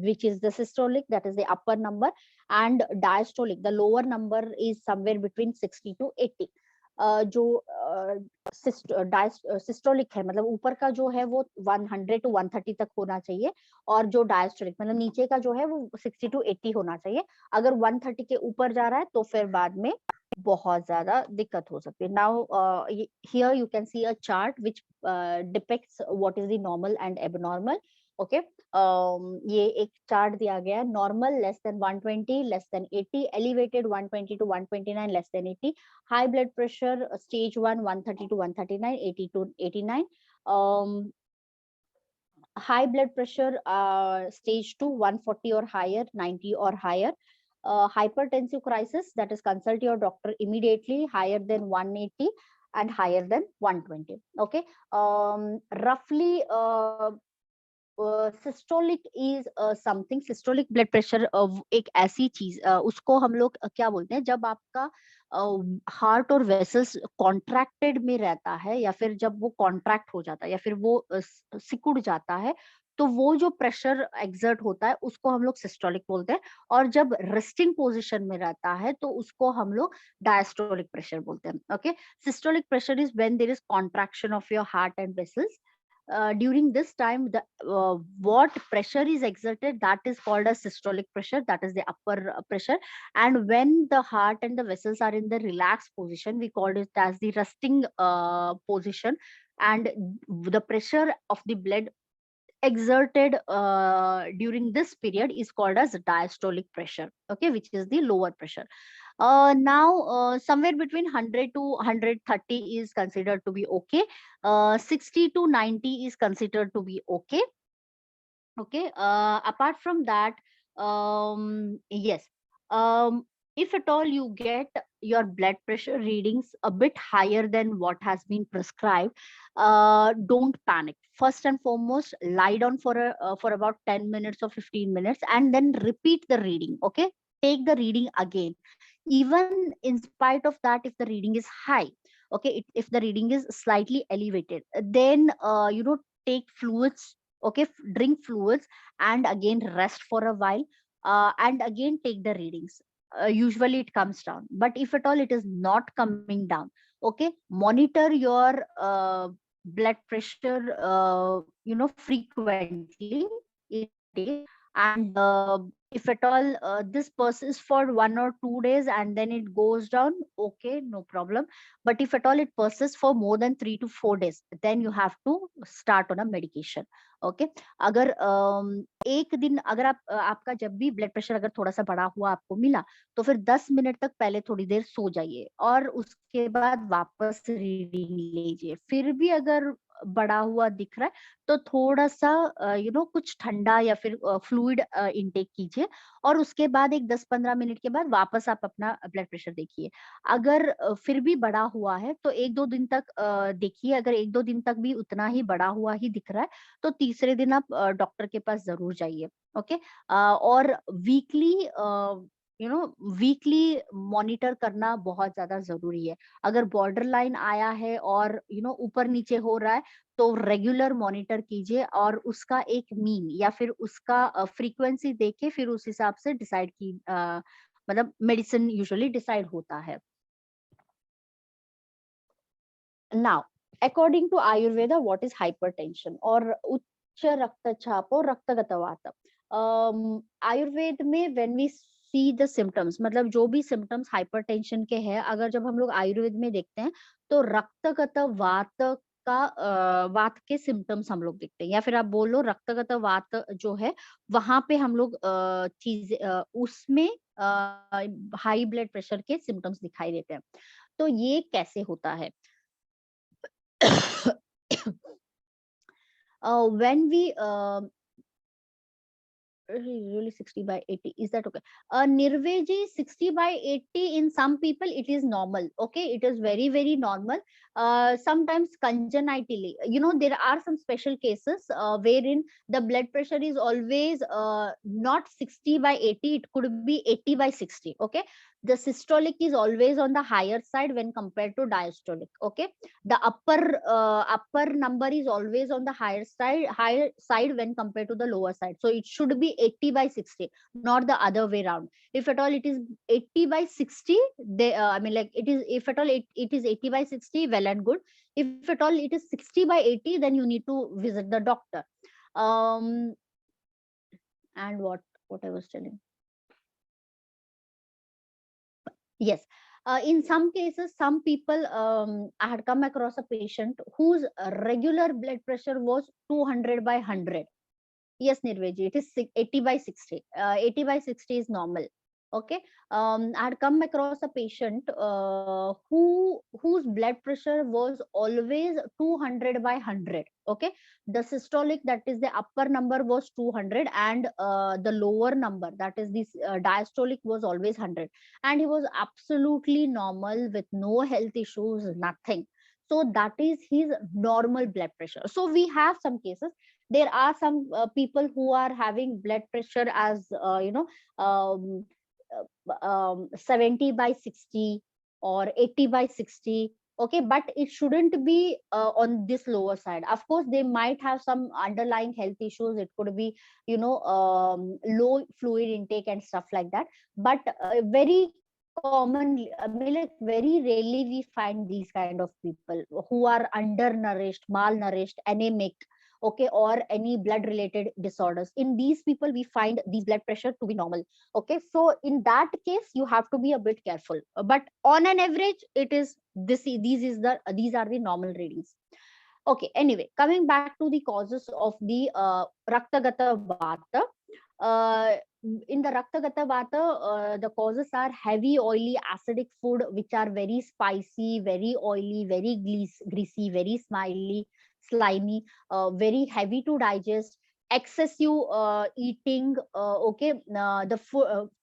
which is the systolic, that is the upper number, and diastolic, the lower number, is somewhere between 60 to 80. जो systolic है, मतलब ऊपर का जो है वो 100 to 130 तक होना चाहिए, और जो डायस्टोलिक मतलब नीचे का जो है वो 60 to 80 होना चाहिए। अगर 130 के ऊपर जा रहा है तो फिर बाद में बहुत ज्यादा दिक्कत हो सकती है. Now here you can see a chart which depicts what is the normal and abnormal. Okay, ये एक चार्ट दिया गया है. Normal less than 120, less than 80, elevated 120 to 129, less than 80. High blood pressure stage 1 130 to 139, 80 to 89. High blood pressure stage 2 140 or higher, 90 or higher. Hypertensive crisis, that is consult your doctor immediately, higher than 180 and higher than 120. Okay, roughly systolic is something. Systolic blood pressure एक ऐसी चीज, उसको हम लोग क्या बोलते हैं, जब आपका हार्ट और वेसल्स कॉन्ट्रैक्टेड में रहता है, या फिर जब वो कॉन्ट्रैक्ट हो जाता है, या फिर वो सिकुड़ जाता है, तो वो जो प्रेशर एक्सर्ट होता है उसको हम लोग सिस्टोलिक बोलते हैं. और जब रेस्टिंग पोजीशन में रहता है तो उसको हम लोग डायस्टोलिक प्रेशर बोलते हैं. Okay, systolic pressure is when there is contraction of your heart and vessels. During this time, the what pressure is exerted, that is called as systolic pressure, that is the upper pressure. And when the heart and the vessels are in the relaxed position, we call it as the resting position. And the pressure of the blood exerted during this period is called as diastolic pressure, okay, which is the lower pressure. Now, somewhere between 100 to 130 is considered to be okay. 60 to 90 is considered to be okay. Okay. Apart from that, yes. If at all you get your blood pressure readings a bit higher than what has been prescribed, don't panic. First and foremost, lie down for about 10 minutes or 15 minutes, and then repeat the reading. Okay, take the reading again. Even in spite of that, if the reading is high, okay, if the reading is slightly elevated, then take fluids. Okay, drink fluids, and again rest for a while, and again take the readings. Usually it comes down, but if at all it is not coming down, okay, monitor your blood pressure frequently in a day. And if at all this persists for 1 or 2 days and then it goes down, okay, no problem. But if at all it persists for more than 3 to 4 days, then you have to start on a medication. Okay, अगर एक दिन अगर आपका जब भी blood pressure अगर थोड़ा सा बढ़ा हुआ आपको मिला, तो फिर 10 मिनट तक पहले थोड़ी देर सो जाइए और उसके बाद वापस रीडिंग लीजिए. फिर भी अगर बढ़ा हुआ दिख रहा है तो थोड़ा सा कुछ ठंडा या फिर फ्लूइड इनटेक कीजिए, और उसके बाद एक 10-15 मिनट के बाद वापस आप अपना ब्लड प्रेशर देखिए. अगर फिर भी बढ़ा हुआ है तो 1-2 दिन तक देखिए. अगर 1-2 दिन तक भी उतना ही बढ़ा हुआ ही दिख रहा है तो तीसरे दिन आप डॉक्टर के पास जरूर जाइए. ओके, और वीकली वीकली मॉनिटर करना बहुत ज्यादा जरूरी है. अगर बॉर्डर लाइन आया है और ऊपर नीचे हो रहा है, तो रेगुलर मॉनिटर कीजिए और उसका एक मीन या फिर उसका फ्रीक्वेंसी देके फिर उस हिसाब से डिसाइड की मतलब मेडिसिन यूजुअली डिसाइड होता है. Now, according to Ayurveda, what is hypertension or उच्च रक्तचाप और रक्तगतवात? आयुर्वेद में when we see the symptoms, मतलब जो भी symptoms hypertension के हैं, अगर जब हम लोग आयुर्वेद में देखते हैं तो रक्तगत वात का वात के सिम्टम्स हम लोग देखते हैं, या फिर आप बोलो रक्तगत वात जो है वहां पे हम लोग चीज उसमें हाई ब्लड प्रेशर के सिम्टम्स दिखाई देते हैं. तो ये कैसे होता है? When we really 60 by 80, is that okay? Nirveji 60 by 80, in some people it is normal. Okay, it is very very normal. Sometimes congenitally, there are some special cases wherein the blood pressure is always not 60 by 80, it could be 80 by 60. Okay, the systolic is always on the higher side when compared to diastolic. Okay, the upper number is always on the higher side when compared to the lower side, so it should be 80 by 60, not the other way around. If at all it is 80 by 60, they I mean, like, it is, if at all it is 80 by 60, well and good. If at all it is 60 by 80, then you need to visit the doctor. And what I was telling, yes. In some cases, some people, I had come across a patient whose regular blood pressure was 200 by 100. Yes, Nirveji, it is 80 by 60. 80 by 60 is normal. Okay. I had come across a patient whose blood pressure was always 200 by 100. Okay. The systolic, that is the upper number, was 200, and the lower number, that is this diastolic, was always 100. And he was absolutely normal with no health issues, nothing. So that is his normal blood pressure. So we have some cases. There are some people who are having blood pressure as, um, 70 by 60 or 80 by 60. Okay, but it shouldn't be on this lower side. Of course, they might have some underlying health issues. It could be, low fluid intake and stuff like that. But very commonly, I mean, like, very rarely we find these kind of people who are undernourished, malnourished, anemic, okay, or any blood related disorders. In these people, we find these blood pressure to be normal. Okay, so in that case, you have to be a bit careful. But on an average, it is this. These are the normal readings. Okay, anyway, coming back to the causes of the Raktagata Vata. Uh, in the Raktagata Vata, the causes are heavy, oily, acidic food, which are very spicy, very oily, very greasy, very slimy, very heavy to digest, excessive eating, okay,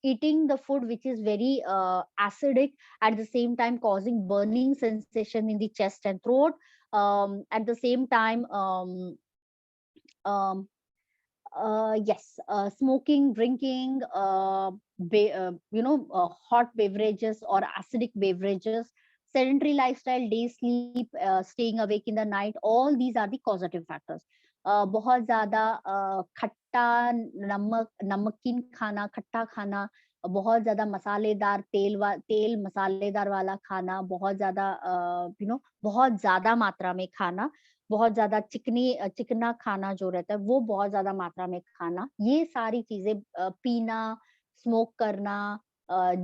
eating the food which is very acidic, at the same time causing burning sensation in the chest and throat. At the same time, um, yes, smoking, drinking, hot beverages or acidic beverages, sedentary lifestyle, day sleep, staying awake in the night, all these are the causative factors. बहुत ज्यादा खट्टा, नमकीन खाना, खट्टा खाना, बहुत ज्यादा मसालेदार, तेल मसालेदार वाला खाना, बहुत ज्यादा बहुत ज्यादा मात्रा में खाना, बहुत ज्यादा चिकना खाना जो रहता है वो बहुत ज्यादा मात्रा में खाना, ये सारी चीजें, पीना, स्मोक करना,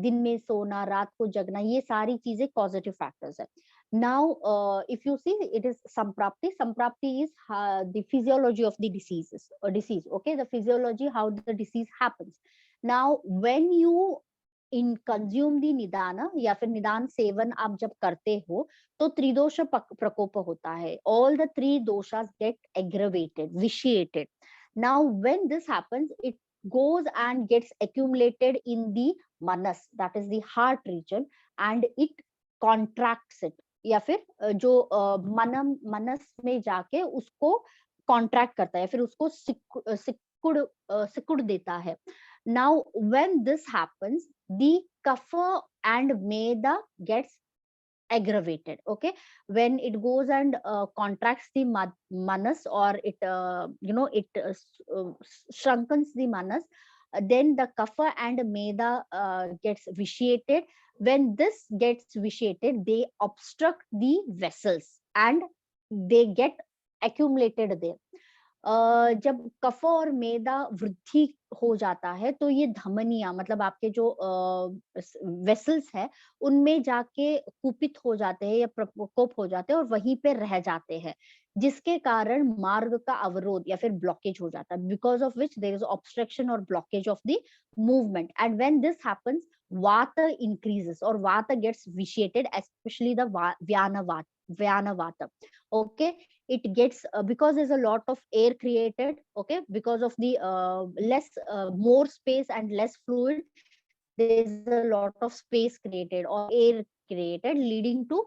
दिन में सोना, रात को जगना, ये सारी चीजें पॉजिटिव फैक्टर्स है. Now, if you see, it is Samprapti is the physiology of the disease. Okay, the physiology how the disease happens. Now, when you in consume the nidan या फिर निदान सेवन आप जब करते हो, तो त्रिदोष प्रकोप होता है. All the three doshas get aggravated, vitiated. Now when this happens, it goes and gets accumulated in the manas, that is the heart region, and it contracts it, या फिर जो मनस में जाके उसको कॉन्ट्रैक्ट करता है, फिर उसको सिकुड़ देता है. Now, when this happens, the kapha and meda gets aggravated. Okay, when it goes and contracts the manas, or it shrunks the manas, then the kapha and meda gets vitiated. When this gets vitiated, they obstruct the vessels and they get accumulated there. जब कफ और मेदा वृद्धि हो जाता है, तो ये धमनियां, मतलब आपके जो वेसल्स है, उनमें जाके कुपित हो जाते हैं या प्रकोप हो जाते हैं और वहीं पे रह जाते हैं, जिसके कारण मार्ग का अवरोध या फिर ब्लॉकेज हो जाता है, because of which there is obstruction और blockage of the movement. And when this happens, vata increases or vata gets vitiated, especially the vyana vata. Okay, it gets because there's a lot of air created. Okay, because of the more space and less fluid, there's a lot of space created or air created, leading to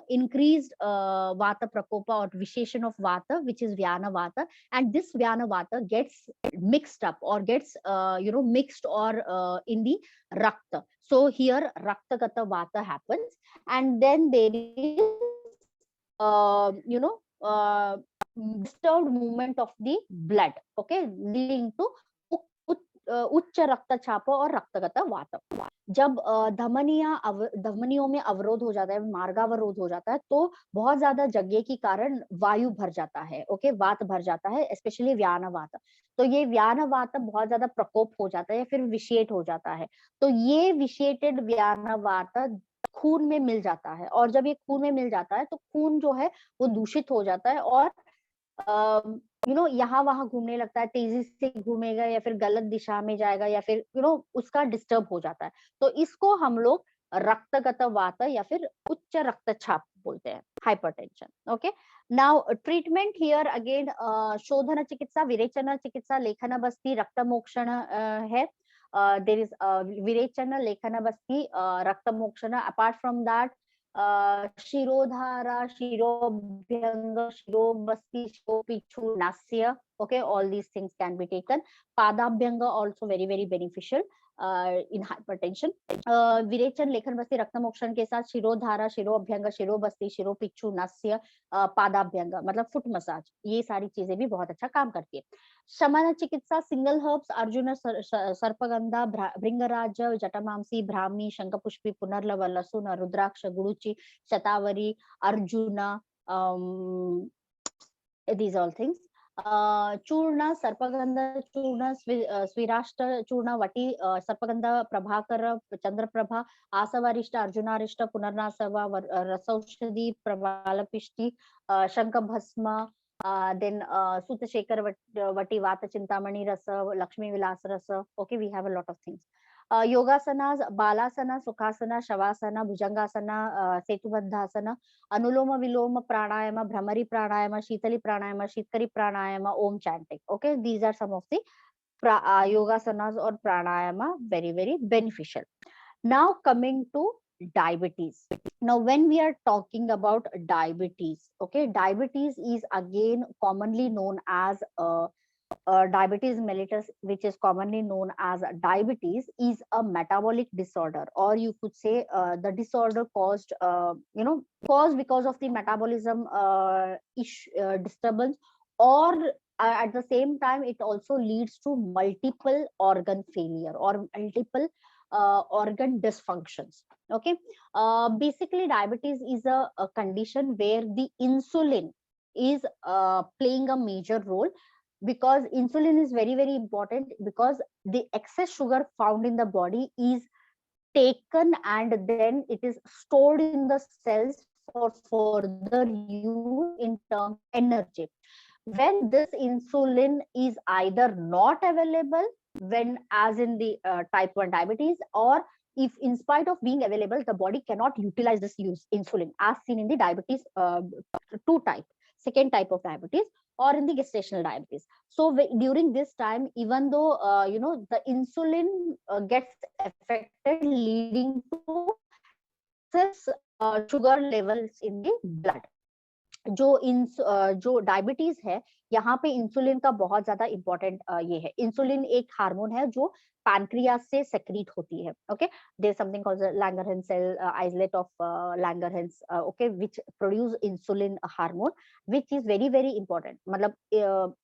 increased vata prakopa or visheshan of vata, which is vyana vata. And this vyana vata gets mixed up or gets mixed or in the rakta. So here raktagata vata happens, and then there is disturbed movement of the blood, okay, leading to उच्च रक्तचाप और रक्तगत वात। जब धमनियों में अवरोध हो जाता है, मार्गावरोध हो जाता है, तो बहुत ज्यादा जगह के कारण वायु भर जाता है, ओके, वात भर जाता है, स्पेशली व्यान वात। तो ये व्यान वात बहुत ज्यादा प्रकोप हो जाता है या फिर विशेट हो जाता है। तो ये विशेटेड व्यान वात खून में मिल जाता है, और जब ये खून में मिल जाता है तो खून जो है वो दूषित हो जाता है, और यहाँ वहां घूमने लगता है, तेजी से घूमेगा या फिर गलत दिशा में जाएगा, या फिर उसका डिस्टर्ब हो जाता है। तो इसको हम लोग रक्तगत वात या फिर उच्च रक्तचाप बोलते हैं, hypertension. Okay, now treatment here again, शोधन चिकित्सा, विरेचन चिकित्सा, लेखन बस्ती, रक्त मोक्षण है। There is विरेचन, lekhana basti, rakta mokshana. Apart from that, shirodhara, shirobhyanga, shirobasti, shiropichu, nasya, okay, all these things can be taken. Padabhyanga also very beneficial in hypertension. विरेचन, lekhana basti, rakta मोक्षण के साथ शिरोधारा, शिरोअभ्यंग, शिरोबस्ती, शिरोपिच्छू, नास्य, पादाभ्यंग मतलब फुट मसाज, ये सारी चीजें भी बहुत अच्छा काम करती है। शमन चिकित्सा, सिंगल हर्ब्स, अर्जुन, सर्पगंधा, भृंगराज, जटामांसी, ब्राह्मी, शंखपुष्पी, पुनर्लव, लसुन, रुद्राक्ष, गुरुचि, शतावरी, अर्जुना, these all things. चूर्ण, सर्पगंध चूर्ण, स्विराष्ट चूर्ण, वटी, सर्पगंध, प्रभाकर, चंद्रप्रभा, आसवारिष्ट, अर्जुनारिष्ट, पुनर्नासवा, रसौषधि, प्रवालपिष्टि, शंख भस्म, देन सूतशेखर वटी, वात चिंतामणि रस, Lakshmi Vilas rasa. Okay, we have a lot of things. Yogasana, balasana, sukhasana, shavasana, bhujangasana, setubandhasana, anulom vilom pranayama, bhramari pranayama, sheetali pranayama, sheetkari pranayama, Om chanting. Okay, these are some of the yogasanas or pranayama, very beneficial. Now coming to diabetes. Now when we are talking about diabetes, okay, diabetes is again commonly known as diabetes mellitus, which is commonly known as diabetes, is a metabolic disorder, or you could say the disorder caused caused because of the metabolism disturbance, or at the same time it also leads to multiple organ failure or multiple organ dysfunctions. Okay, basically diabetes is a condition where the insulin is playing a major role, because insulin is very important, because the excess sugar found in the body is taken and then it is stored in the cells for further use in terms of energy. When this insulin is either not available, when as in the type 1 diabetes, or if in spite of being available the body cannot utilize this use insulin, as seen in the diabetes 2 type, second type of diabetes, or in the gestational diabetes. So during this time, even though the insulin gets affected, leading to excess sugar levels in the blood. जो diabetes है, यहाँ पे insulin का बहुत ज्यादा important ये है। Insulin एक हार्मोन है जो पैनक्रियास से सेक्रीट होती है। Okay, there something called Langerhans cell islet of Langerhans, okay, which produce insulin hormone, which is very important. मतलब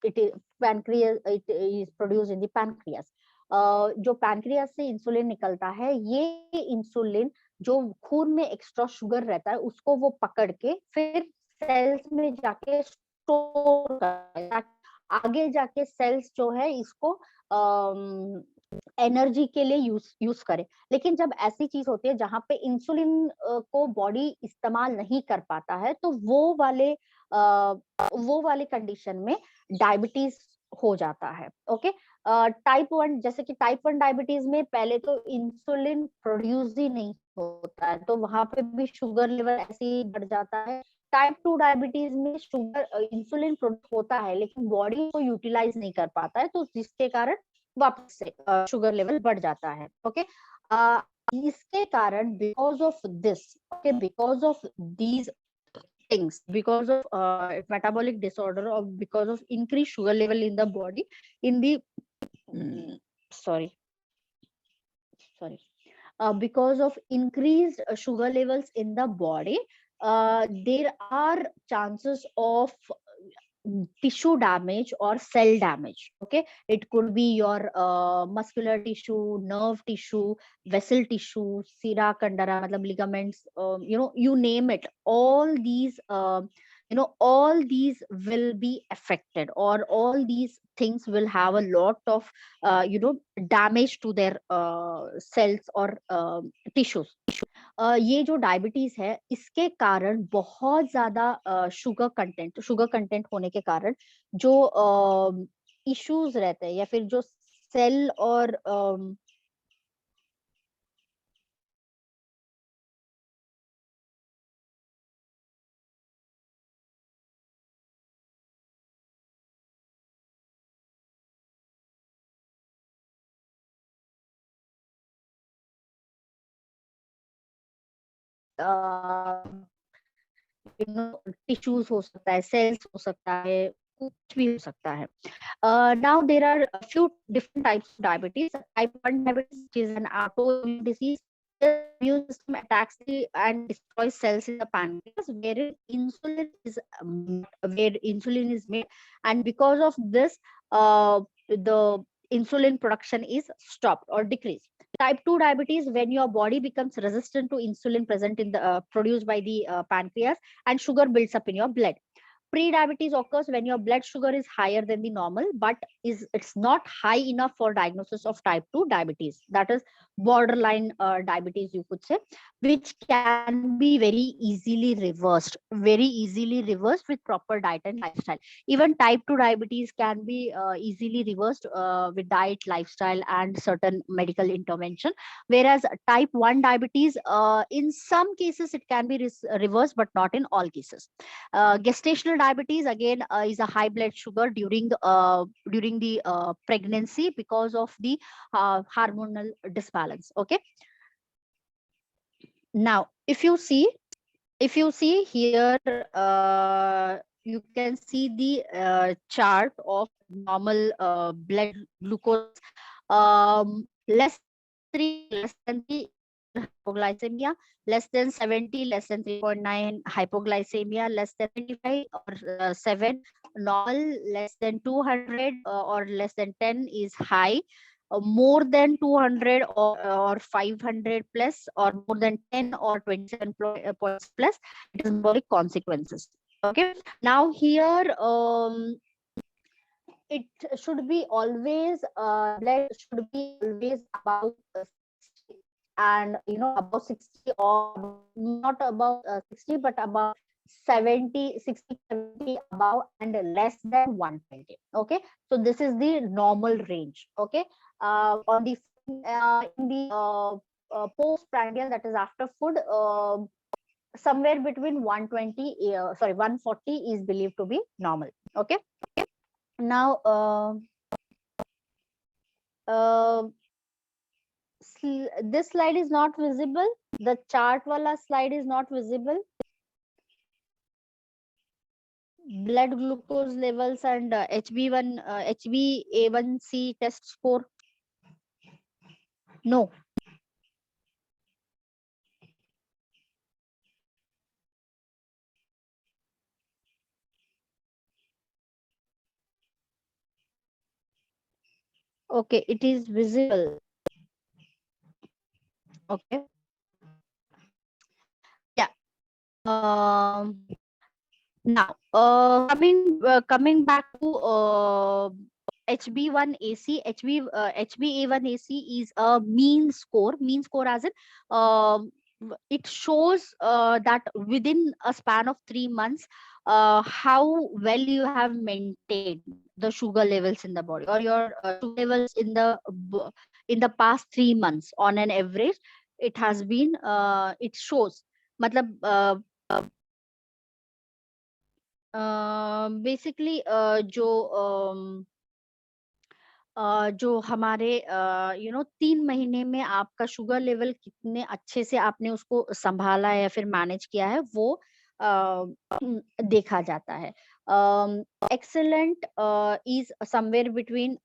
it pancreas, it is produce in the pancreas. जो पैनक्रियास से insulin निकलता है, ये इंसुलिन जो खून में एक्स्ट्रा शुगर रहता है उसको वो पकड़ के फिर सेल्स में जाके स्टोर करता है, आगे जाके सेल्स जो है इसको एनर्जी के लिए यूज करे। लेकिन जब ऐसी चीज होती है जहां पे इंसुलिन को बॉडी इस्तेमाल नहीं कर पाता है, तो वो वाले कंडीशन में डायबिटीज हो जाता है। ओके, टाइप 1, जैसे कि टाइप 1 डायबिटीज में पहले तो इंसुलिन प्रोड्यूस ही नहीं होता है, तो वहां पे भी शुगर लेवल ऐसे ही बढ़ जाता है। टाइप 2 डायबिटीज में शुगर इंसुलिन प्रोड्यूस होता है लेकिन बॉडी को यूटिलाइज नहीं कर पाता है, तो जिसके कारण वापस से शुगर लेवल बढ़ जाता है। ओके, इसके कारण because of this, okay, because of these things, because of metabolic disorder, or because of increased sugar level in the body, in the sorry because of increased sugar levels in the body, there are chances of tissue damage or cell damage. Okay, it could be your muscular tissue, nerve tissue, vessel tissue, sira kandara, matlab ligaments, you name it. All these all these will be affected, or all these things will have a lot of damage to their cells or tissues. ये जो diabetes है, इसके कारण बहुत ज्यादा sugar content होने के कारण जो इश्यूज रहते हैं, या फिर जो सेल और टिश्यूज हो सकता है, सेल्स हो सकता है, कुछ भी हो सकता है. Now there are a few different types of diabetes. Type 1 diabetes, which is an autoimmune disease. The immune system attacks and destroys cells in the pancreas, where insulin is made, and because of this, the insulin production is stopped or decreased. Type 2 diabetes, when your body becomes resistant to insulin present in the produced by the pancreas, and sugar builds up in your blood. Pre-diabetes occurs when your blood sugar is higher than the normal, but it's not high enough for diagnosis of type 2 diabetes. That is borderline diabetes, you could say, which can be very easily reversed with proper diet and lifestyle. Even type 2 diabetes can be easily reversed with diet, lifestyle, and certain medical intervention. Whereas type 1 diabetes, in some cases, it can be reversed, but not in all cases. Gestational diabetes, again, is a high blood sugar during the pregnancy because of the hormonal disbalance. Okay. Now, if you see here, you can see the chart of normal blood glucose. Less than 3, less than 3, hypoglycemia. Less than 70, less than 3.9, hypoglycemia. Less than 25 or 7, normal. Less than 200 or less than 10 is high. More than 200 or 500 plus, or more than 10 or 27 points plus, it is metabolic consequences. Okay. Now here, it should be always, blood should be always about 60, and above 60, or not above 60, but above 70, 60, 70 above, and less than 120. Okay, so this is the normal range. Okay, on the in the postprandial, that is after food, somewhere between 120, 140 is believed to be normal. Okay. Now, this slide is not visible. The chart wala slide is not visible. Blood glucose levels and HbA1c test score. No. Okay, it is visible. Okay. Yeah. Now, coming back to HB1AC. HbA1AC is a mean score. Mean score, as in, it shows that within a span of 3 months, how well you have maintained the sugar levels in the body, or your sugar levels in the past 3 months on an average. It has been, it shows, matlab, basically जो हमारे 3 महीने में आपका sugar level कितने अच्छे से आपने उसको संभाला है या फिर मैनेज किया है, वो देखा जाता है. Excellent is somewhere between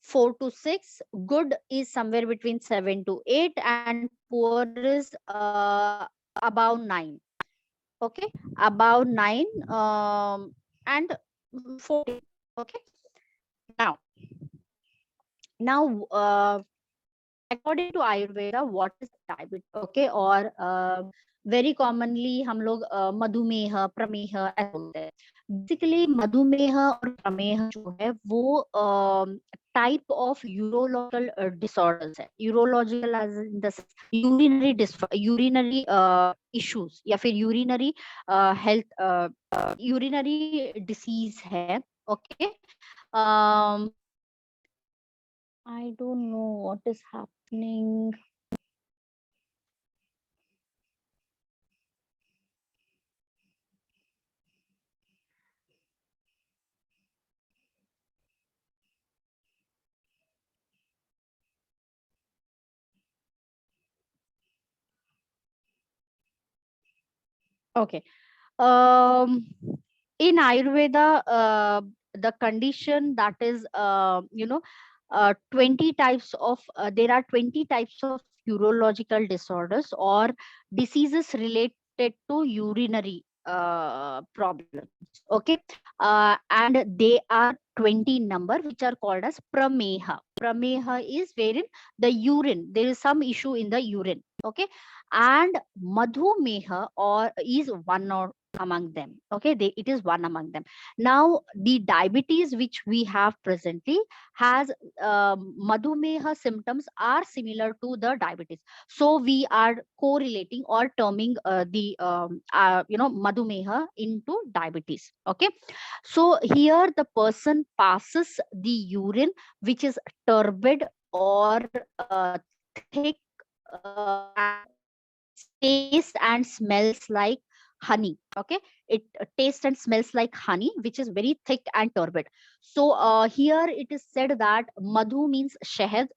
4 to 6, good is somewhere between 7 to 8, and poor is above 9. Okay, above 9, and 14. Okay. Now, now, according to Ayurveda, what is diabetes? Okay, और very commonly हम लोग मधुमेह, प्रमेह ऐसे बोलते हैं. Basically, मधुमेह और प्रमेह जो है वो type of urological disorders है. Urological as in the urinary issues या फिर urinary health urinary disease है. Okay. um, I don't know what is happening. Okay. Um, in Ayurveda, the condition that is, 20 types of, there are 20 types of urological disorders or diseases related to urinary problems. Okay. And they are 20 number, which are called as prameha. Prameha is wherein the urine, there is some issue in the urine. Okay. And madhumeha or is one or among them. Okay, it is one among them. Now the diabetes which we have presently has madhumeha symptoms are similar to the diabetes, so we are correlating or terming the madhumeha into diabetes. Okay, so here the person passes the urine which is turbid or thick, and tastes and smells like honey. Okay, it tastes and smells like honey, which is very thick and turbid. So here it is said that madhu means shahad,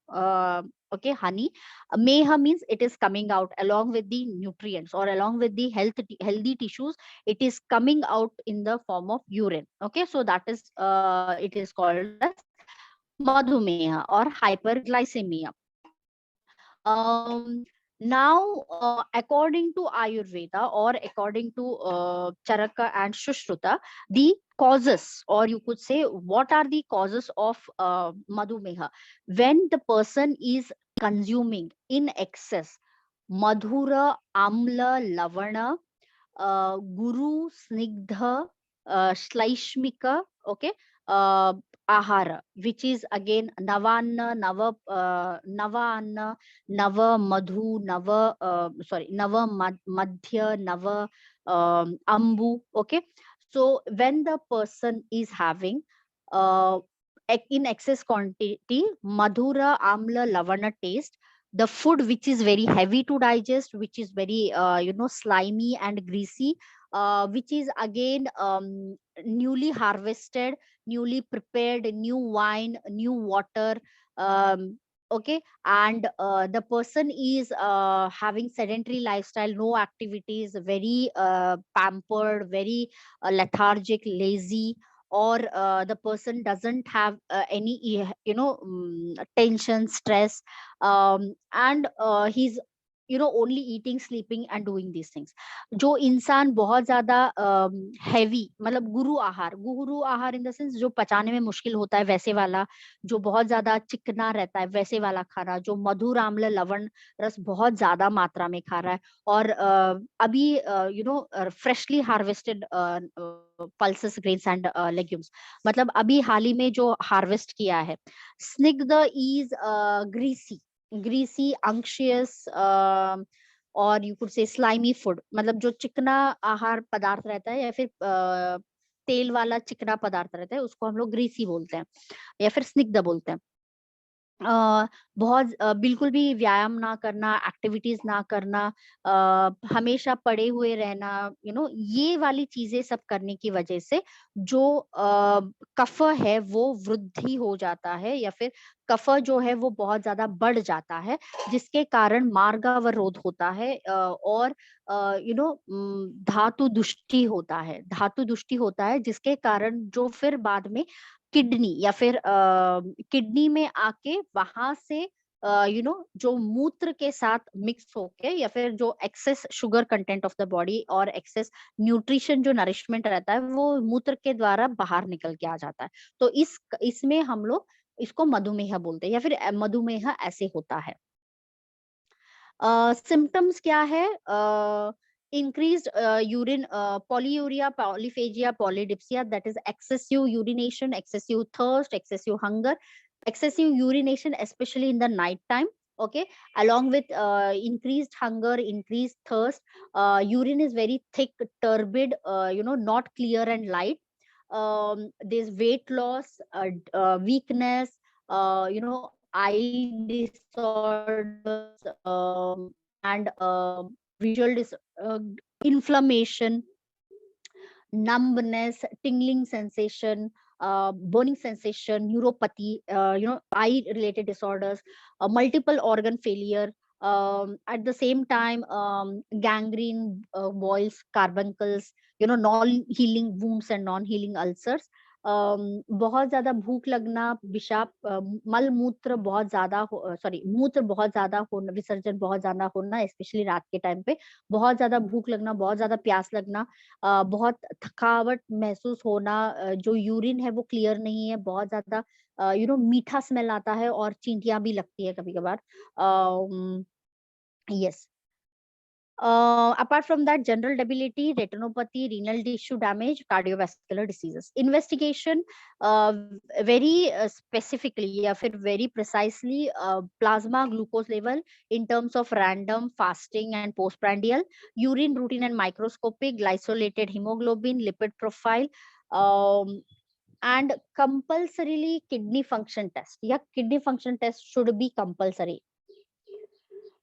okay, honey. Meha means it is coming out along with the nutrients or along with the healthy tissues. It is coming out in the form of urine. Okay, so that is it is called as madhumeha or hyperglycemia. Um, Now, according to Ayurveda or according to Charaka and Shushruta, the causes, or you could say, what are the causes of Madhumeha? When the person is consuming in excess Madhura, Amla, Lavana, Guru, Snigdha, Shlaishmika, okay, uh, Ahara, which is again Navanna, Nava, Nava Madhu, Nava Madhya, Nava Ambu. Okay. So when the person is having uh, in excess quantity Madhura, Amla, Lavana taste, the food which is very heavy to digest, which is very slimy and greasy, which is again newly harvested, newly prepared, new wine, new water. um, okay, and the person is having sedentary lifestyle, no activities, very pampered, very lethargic, lazy, or the person doesn't have any tension, stress, and he's only eating, sleeping and doing these things. जो इंसान बहुत ज्यादा heavy, मतलब गुरु आहार in the sense जो पचाने में मुश्किल होता है वैसे वाला, जो बहुत ज्यादा चिकना रहता है वैसे वाला खाना, जो मधुर आम्ल लवण रस बहुत ज्यादा मात्रा में खा रहा है, और अभी freshly harvested pulses, grains and legumes, मतलब अभी हाल ही में जो हार्वेस्ट किया है. स्निग्ध इज ग्रीसी, anxious, और you could say slimy food, मतलब जो चिकना आहार पदार्थ रहता है या फिर तेल वाला चिकना पदार्थ रहता है उसको हम लोग ग्रीसी बोलते हैं या फिर स्निग्ध बोलते हैं. बहुत बिल्कुल भी व्यायाम ना करना, एक्टिविटीज ना करना, हमेशा पड़े हुए रहना, ये वाली चीजें सब करने की वजह से जो कफ है वो वृद्धि हो जाता है, या फिर कफ जो है वो बहुत ज्यादा बढ़ जाता है, जिसके कारण मार्गावरोध होता है, और धातु दुष्टि होता है, जिसके कारण जो फिर बाद में किडनी या फिर किडनी में आके वहां से जो मूत्र के साथ मिक्स होके या फिर जो excess sugar content of the body और एक्सेस न्यूट्रिशन जो नरिशमेंट रहता है वो मूत्र के द्वारा बाहर निकल के आ जाता है। तो इसमें हम लोग इसको मधुमेह बोलते हैं या फिर मधुमेह ऐसे होता है। सिम्पटम्स क्या है? Increased urine, polyuria, polyphagia, polydipsia, that is excessive urination, excessive thirst, excessive hunger, excessive urination especially in the night time. Okay, along with increased hunger, increased thirst, urine is very thick, turbid, not clear and light. There's weight loss, weakness, eye disorders, and visual inflammation, numbness, tingling sensation, burning sensation, neuropathy, eye related disorders, multiple organ failure. At the same time, gangrene, boils, carbuncles, non healing wounds and non healing ulcers. बहुत ज्यादा भूख लगना, विषाप, मल मूत्र बहुत ज्यादा, sorry मूत्र बहुत ज्यादा होना, विसर्जन बहुत ज्यादा होना, स्पेशली रात के टाइम पे, बहुत ज्यादा भूख लगना, बहुत ज्यादा प्यास लगना, बहुत थकावट महसूस होना, जो यूरिन है वो क्लियर नहीं है, बहुत ज्यादा मीठा स्मेल आता है और चींटियां भी लगती है कभी कभार। Yes. Apart from that, general debility, retinopathy, renal tissue damage, cardiovascular diseases. Investigation, very specifically या फिर very precisely, plasma glucose level in terms of random fasting and postprandial, urine routine and microscopic, glycolated hemoglobin, lipid profile, um, and compulsorily kidney function test. Yeah, kidney function test should be compulsory.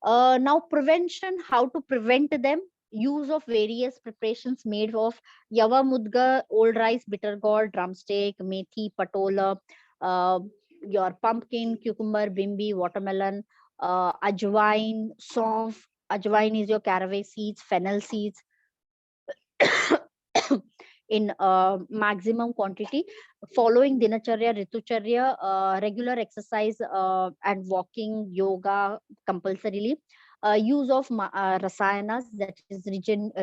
Now prevention, how to prevent them: use of various preparations made of yawa mudga, old rice, bitter gourd, drumstick, methi, patola, uh, your pumpkin, cucumber, bimbi, watermelon, ajwain, saunf. Ajwain is your caraway seeds, fennel seeds, in maximum quantity. Following dinacharya, ritucharya, regular exercise and walking, yoga compulsorily. Use of rasayanas, that is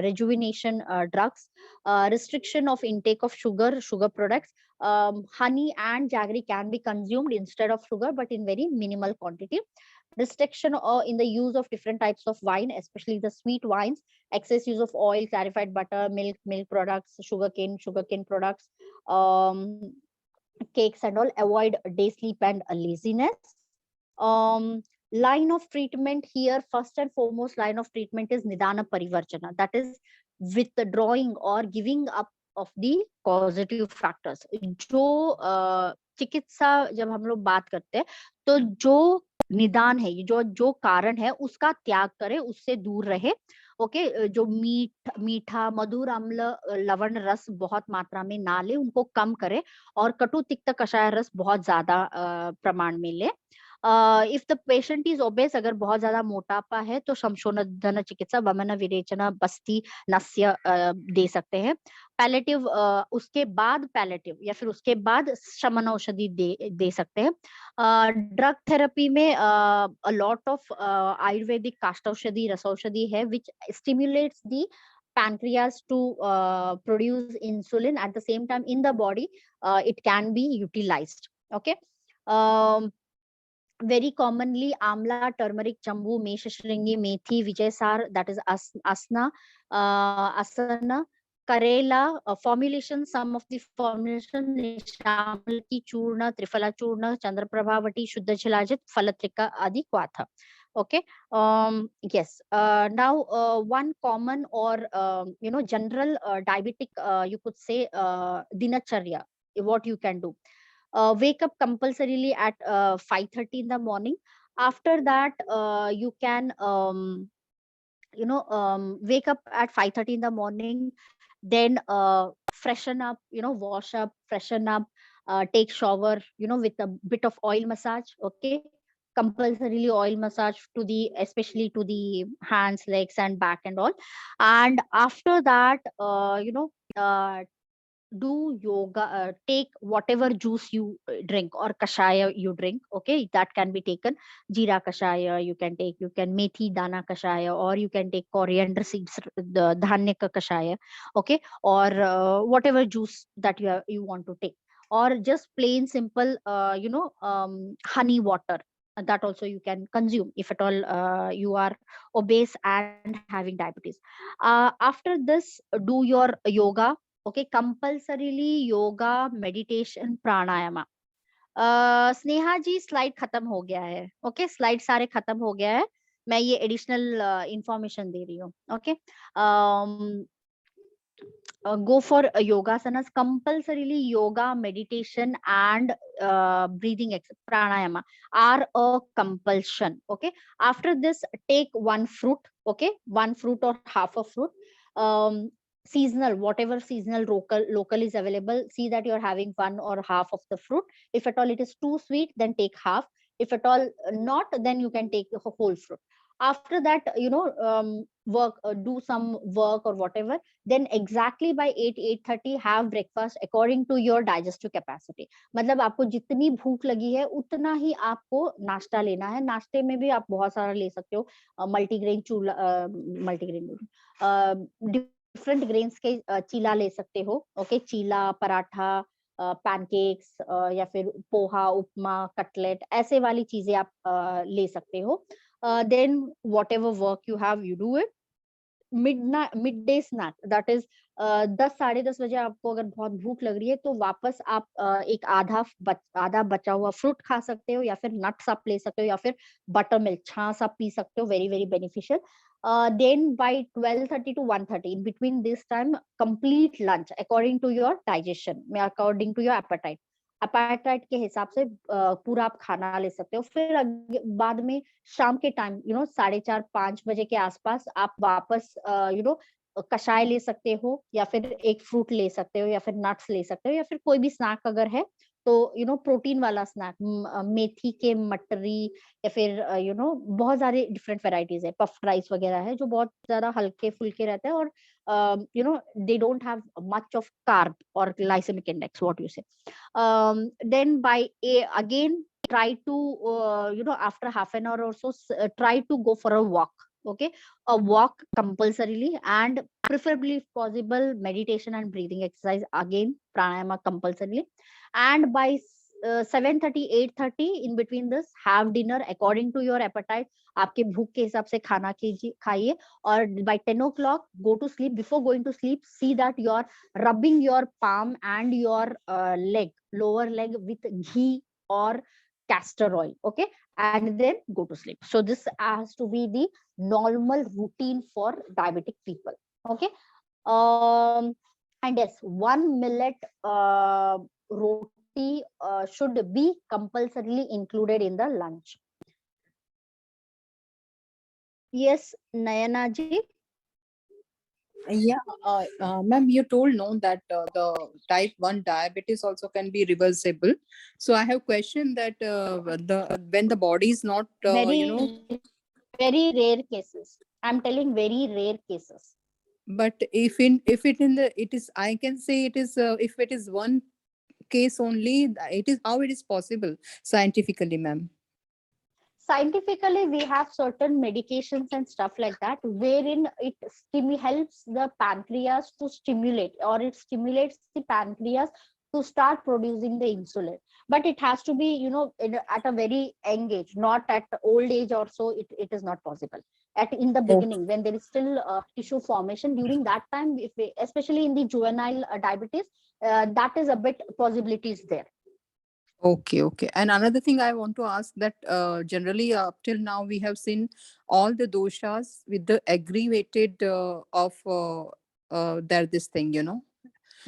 rejuvenation drugs. Restriction of intake of sugar products. Honey and jaggery can be consumed instead of sugar, but in very minimal quantity. Restriction in the use of different types of wine, especially the sweet wines. Excess use of oil, clarified butter, milk products, sugarcane products, cakes and all. Avoid day sleep and laziness. Line of treatment here, first and foremost line of treatment is nidana parivarjana, that is withdrawing or giving up of the causative factors. जो चिकित्सा जब हम लोग बात करते हैं तो जो निदान है, जो जो कारण है उसका त्याग करे, उससे दूर रहे। ओके, जो मीठा, मधुर, अम्ल, लवण रस बहुत मात्रा में ना ले, उनको कम करे, और कटु तिक्त कषाय रस बहुत ज्यादा प्रमाण में ले। If the patient is obese, अगर बहुत ज्यादा मोटापा है तो संशोधन चिकित्सा, वमन विरेचना, बस्ती, नस्य दे सकते हैं। पैलेटिव, उसके बाद पैलेटिव या फिर उसके बाद शमन औषधि दे सकते हैं। ड्रग थेरेपी में a lot of Ayurvedic kashthaushadhi, rasaushadhi है which stimulates the pancreas to produce insulin. At the same time, in the body, it can be utilized. Okay. Very commonly, amla, turmeric, chambu, meshashringi, methi, vijay that is asna, asana, karela, formulation, some of the formulation, nishamal ki churna, trifala churna, chandraprabhavati, shuddha chilajit, falatrika, adi kwatha. Okay. Yes. Now, one common or general diabetic, you could say, dinacharya, what you can do. Wake up compulsorily at 5:30 in the morning. After that, you can wake up at 5:30 in the morning, then freshen up, wash up, freshen up, take shower, with a bit of oil massage. Okay, compulsorily oil massage to the, especially to the hands, legs and back and all. And after that, do yoga, take whatever juice you drink or kashaya you drink. Okay, that can be taken. Jeera kashaya you can take, you can methi dana kashaya, or you can take coriander seeds, the dhanya ka kashaya. Okay, or whatever juice that you want to take, or just plain simple, honey water. That also you can consume if at all you are obese and having diabetes. After this, do your yoga. Okay, compulsorily yoga, meditation, pranayama. Sneha ji slide खत्म हो गया है. Okay, slide सारे खत्म हो गया है. मैं ये एडिशनल इंफॉर्मेशन दे रही हूँ. Okay, go for yogasanas. Compulsorily yoga, meditation, and breathing pranayama are a compulsion. Okay, after this, take one fruit. Okay, one fruit or half a fruit. um Seasonal, whatever seasonal local is available, see that you're having one or half of the fruit. If at all it is too sweet, then take half. If at all not, then you can take the whole fruit. After that, work, do some work or whatever. Then exactly by 8-8:30 have breakfast according to your digestive capacity. मतलब आपको जितनी भूख लगी है उतना ही आपको नाश्ता लेना है. नाश्ते में भी आप बहुत सारा ले सकते हो. मल्टीग्रेन चूला, मल्टीग्रेन डिफरेंट ग्रेन्स के चीला ले सकते हो. ओके, चीला, पराठा, पैनकेक्स, या फिर पोहा, उपमा, कटलेट, ऐसे वाली चीजें आप ले सकते हो. Then whatever work you have, you do it. Mid day snack, that is 10-10:30 बजे आपको अगर बहुत भूख लग रही है तो वापस आप एक आधा बचा हुआ फ्रूट खा सकते हो, या फिर नट्स आप ले सकते हो, या फिर बटर मिल्क छाछ आप पी सकते हो. Very very beneficial. Then by 12:30 to 1:30, in between this time, complete lunch according to your digestion, according to your appetite. Appetite के हिसाब से पूरा आप खाना ले सकते हो. फिर बाद में शाम के टाइम, 4:30-5 बजे के आसपास आप वापस कषाय ले सकते हो, या फिर एक फ्रूट ले सकते हो, या फिर नट्स ले सकते हो, या फिर कोई भी स्नैक अगर है तो प्रोटीन वाला स्नैक, मेथी के मटरी, या फिर बहुत सारे डिफरेंट वेराइटीज है. पफ्ड राइस वगैरह है जो बहुत ज्यादा हल्के फुल्के रहते हैं, और they don't have much of carb और ग्लाइसेमिक इंडेक्स, व्हाट यू से. Then by again try to after half an hour or so, try to go for a walk. Okay, a walk compulsorily, and preferably if possible meditation and breathing exercise, again pranayama compulsorily. And by 7:30-8:30, in between this, have dinner according to your appetite. आपके भूख के हिसाब से खाना कीजिए, खाइए. और by 10 o'clock go to sleep. Before going to sleep, see that you are rubbing your palm and your lower leg with ghee or castor oil. Okay, and then go to sleep. So this has to be the normal routine for diabetic people. Okay, and yes, one millet roti should be compulsorily included in the lunch. Yes, Nayana ji. Yeah, ma'am, you told no that the type 1 diabetes also can be reversible. So I have question that when the body is not very rare cases. I'm telling very rare cases. But if it in the it is, I can say it is, if it is one case only, it is how it is possible scientifically, ma'am. Scientifically, we have certain medications and stuff like that, wherein it helps the pancreas to stimulate, or it stimulates the pancreas to start producing the insulin. But it has to be, at a very young age, not at old age or so. It is not possible. In the beginning, when there is still tissue formation, during that time, especially in the juvenile diabetes, that is a bit possibilities there. Okay. And another thing I want to ask that generally up till now we have seen all the doshas with the aggravated of there this thing,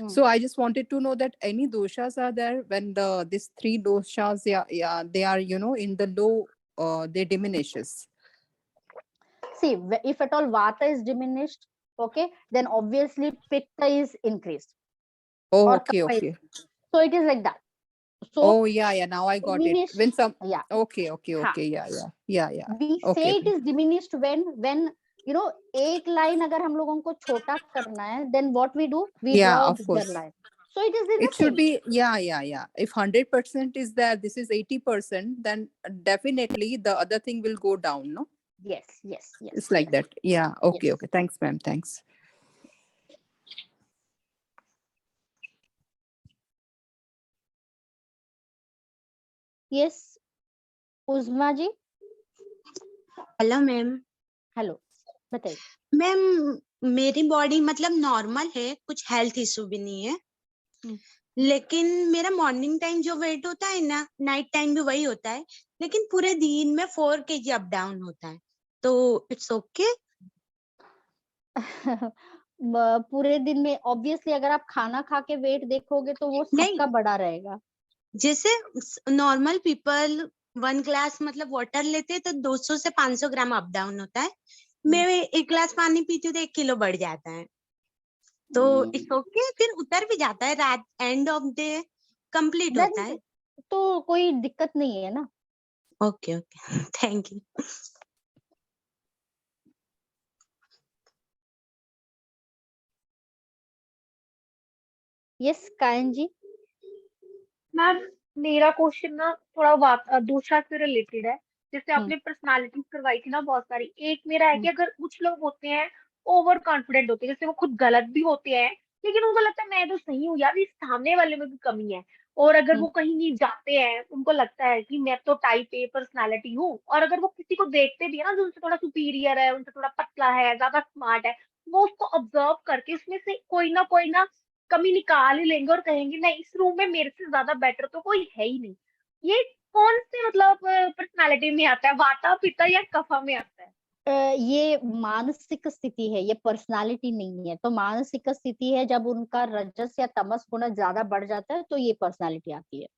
So I just wanted to know that any doshas are there when these three doshas, they are, in the low, they diminishes. See, if at all vata is diminished, okay, then obviously pitta is increased. Oh, or okay. So it is like that. So oh yeah, now I got it. When some okay, yeah. We say it is diminished when एक line अगर हम लोगों को छोटा करना है, then what we do, we draw a bigger line. So it is in the It should same. be, yeah. If 100% is there, this is 80%, then definitely the other thing will go down, no? Yes, yes, It's yes, like yes, that. Yeah. Okay. yes. Okay. Thanks, ma'am. Thanks. Yes, Uzma ji. Hello ma'am. Hello, बताइए। Ma'am मेरी body मतलब normal है, कुछ health issue भी नहीं है, लेकिन मेरा मॉर्निंग टाइम जो वेट होता है ना, नाइट टाइम भी वही होता है, लेकिन पूरे दिन में 4 kg अप डाउन होता है, तो इट्स ओके? पूरे दिन में ऑब्वियसली अगर आप खाना खा के वेट देखोगे तो वो नहीं, सबका बड़ा रहेगा। जैसे नॉर्मल पीपल 1 ग्लास मतलब वाटर लेते हैं तो 200 से 500 ग्राम अप डाउन होता है। मैं 1 ग्लास पानी पीती हूँ तो 1 किलो बढ़ जाता है, तो इट्स ओके? फिर उतर भी जाता है, रात एंड ऑफ डे कंप्लीट होता है। तो कोई दिक्कत नहीं है ना। Okay okay, thank you. Yes कायन जी। मैम मेरा क्वेश्चन ना थोड़ा दूसरा से रिलेटेड है। जैसे आपने पर्सनालिटीज करवाई थी ना बहुत सारी, एक मेरा है कि अगर कुछ लोग होते हैं ओवर कॉन्फिडेंट होते हैं, जैसे वो खुद गलत भी होते हैं लेकिन उनको लगता है मैं तो सही हूँ यार, इस सामने वाले में भी कमी है। और अगर वो कहीं नहीं जाते हैं, उनको लगता है कि मैं तो टाइप ए पर्सनालिटी हूँ, और अगर वो किसी को देखते भी है ना जो उनसे थोड़ा सुपीरियर है, उनसे थोड़ा पतला है, ज्यादा स्मार्ट है, वो उसको ऑब्जर्व करके उसमें से कोई ना कमी निकाल ही लेंगे और कहेंगे नहीं, इस रूम में मेरे से ज्यादा बेटर तो कोई है ही नहीं। ये कौन से मतलब पर्सनालिटी में आता है, वाता पिता या कफा में आता है? ये मानसिक स्थिति है, ये पर्सनालिटी नहीं है। तो मानसिक स्थिति है, जब उनका रजस या तमस गुण ज्यादा बढ़ जाता है तो ये पर्सनालिटी आती है।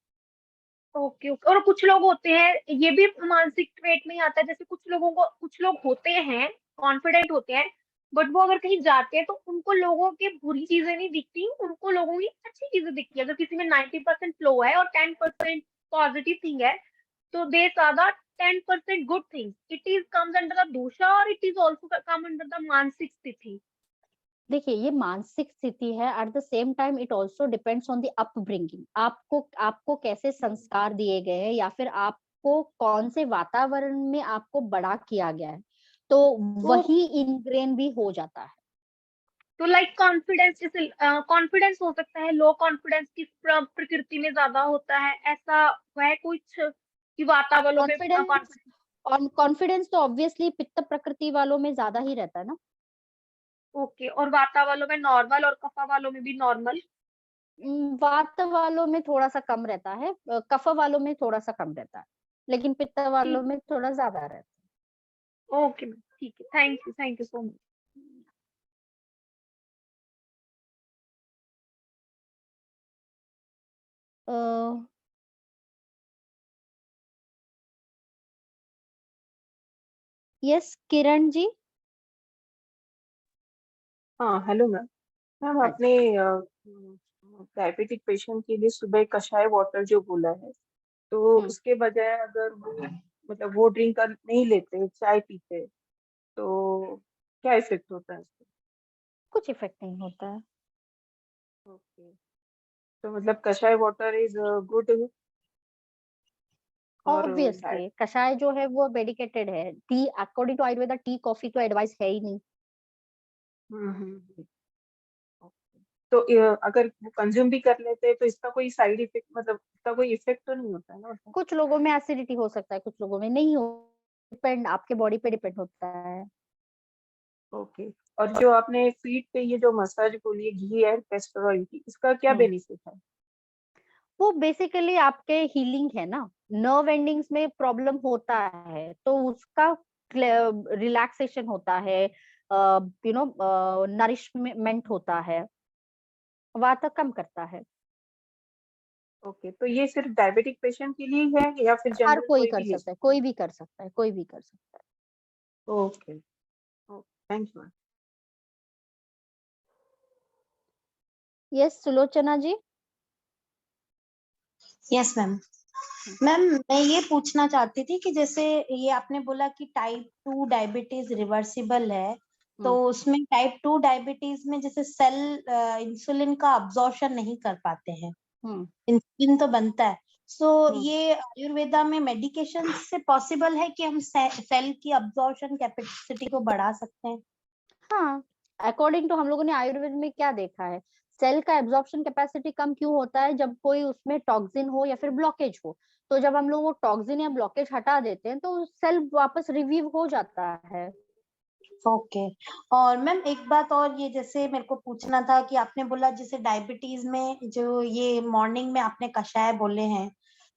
Okay okay. और कुछ लोग होते हैं, ये भी मानसिक ट्रेट में ही आता है, जैसे कुछ लोग होते हैं कॉन्फिडेंट होते हैं, बट वो अगर कहीं जाते हैं तो उनको लोगों की बुरी चीजें नहीं दिखती, उनको लोगों की अच्छी चीजें दिखती है। अगर किसी में 90% फ्लो है और 10% पॉजिटिव थिंग है, तो दे ज्यादा 10% good thing, it is comes under the dosha और it is also come under the मानसिक स्थिति। देखिए, ये मानसिक स्थिति है। At the same time it also depends on the upbringing. आपको कैसे संस्कार दिए गए हैं, या फिर आपको कौन से वातावरण में आपको बड़ा किया गया है, तो वही इनग्रेन भी हो जाता है। तो लाइक कॉन्फिडेंस, जैसे कॉन्फिडेंस हो सकता है, लो कॉन्फिडेंस किस प्रकृति में ज्यादा होता है, ऐसा है कुछ कि वातावरण में कॉन्फिडेंस कॉन्फिडेंस तो ऑब्वियसली पित्त प्रकृति वालों में ज्यादा ही रहता है ना। ओके, और वाता वालों में नॉर्मल और कफा वालों में भी नॉर्मल? वात वालों में थोड़ा सा कम रहता है, कफ वालों में थोड़ा सा कम रहता है, लेकिन पित्त वालों में थोड़ा ज्यादा रहता है। ओके, ठीक है, thank you so much. Yes Kiran ji. हाँ हेलो मैम। मैम हाँ आपने जी। डायबिटिक पेशेंट के लिए सुबह कषाय वाटर जो बोला है, तो उसके बजाय अगर वो मतलब वो ड्रिंक कर नहीं लेते, चाय पीते, तो क्या इफेक्ट होता है इसका? कुछ इफेक्ट नहीं होता है। ओके, तो मतलब कषाय वाटर इज गुड और डाइट। ऑब्वियसली कषाय जो है वो मेडिकेटेड है। Tea according to Ayurveda tea coffee तो एडवाइस है ही नहीं। ओके। तो अगर वो कंज्यूम भी कर लेते हैं तो इसका कोई साइड इफेक्ट मतलब इसका कोई इफेक्ट तो नहीं होता है ना उसमें? कुछ लोगों में एसिडिटी हो सकता है, कुछ लोगों में नहीं हो। डिपेंड, आपके बॉडी पे डिपेंड होता है। ओके। और जो आपने फीट पे ये जो मसाज बोली है घी एंड कैस्टर ऑयल की, इसका क्या बेनिफिट है? वो बेसिकली आपके हीलिंग है ना। नर्व एंडिंग्स में प्रॉब्लम होता है तो उसका रिलैक्सेशन होता है, नरिशमेंट होता है, वात कम करता है। ओके, तो ये सिर्फ डायबिटिक पेशेंट के लिए है या फिर हर जनरल कोई कोई कर भी ले सकता है, सकता कोई भी कर सकता है, कोई भी कर सकता है। है? Okay okay, thank you. Yes Sulochana ji. Yes ma'am. Ma'am मैं ये पूछना चाहती थी कि जैसे ये आपने बोला कि टाइप 2 डायबिटीज रिवर्सिबल है, तो उसमें टाइप 2 डायबिटीज में जैसे सेल इंसुलिन का अब्जॉर्प्शन नहीं कर पाते हैं, इंसुलिन तो बनता है। सो ये आयुर्वेदा में मेडिकेशन से पॉसिबल है कि हम सेल की अब्जॉर्प्शन कैपेसिटी को बढ़ा सकते हैं? हाँ, अकॉर्डिंग टू हम लोगों ने आयुर्वेद में क्या देखा है, सेल का एब्जॉर्प्शन कैपेसिटी कम क्यों होता है, जब कोई उसमें टॉक्सिन हो या फिर ब्लॉकेज हो। तो जब हम लोग वो टॉक्सिन या ब्लॉकेज हटा देते हैं तो सेल वापस रिवीव हो जाता है। ओके। और मैम एक बात और, ये जैसे मेरे को पूछना था कि आपने बोला जैसे डायबिटीज में जो ये मॉर्निंग में आपने कषाय बोले हैं,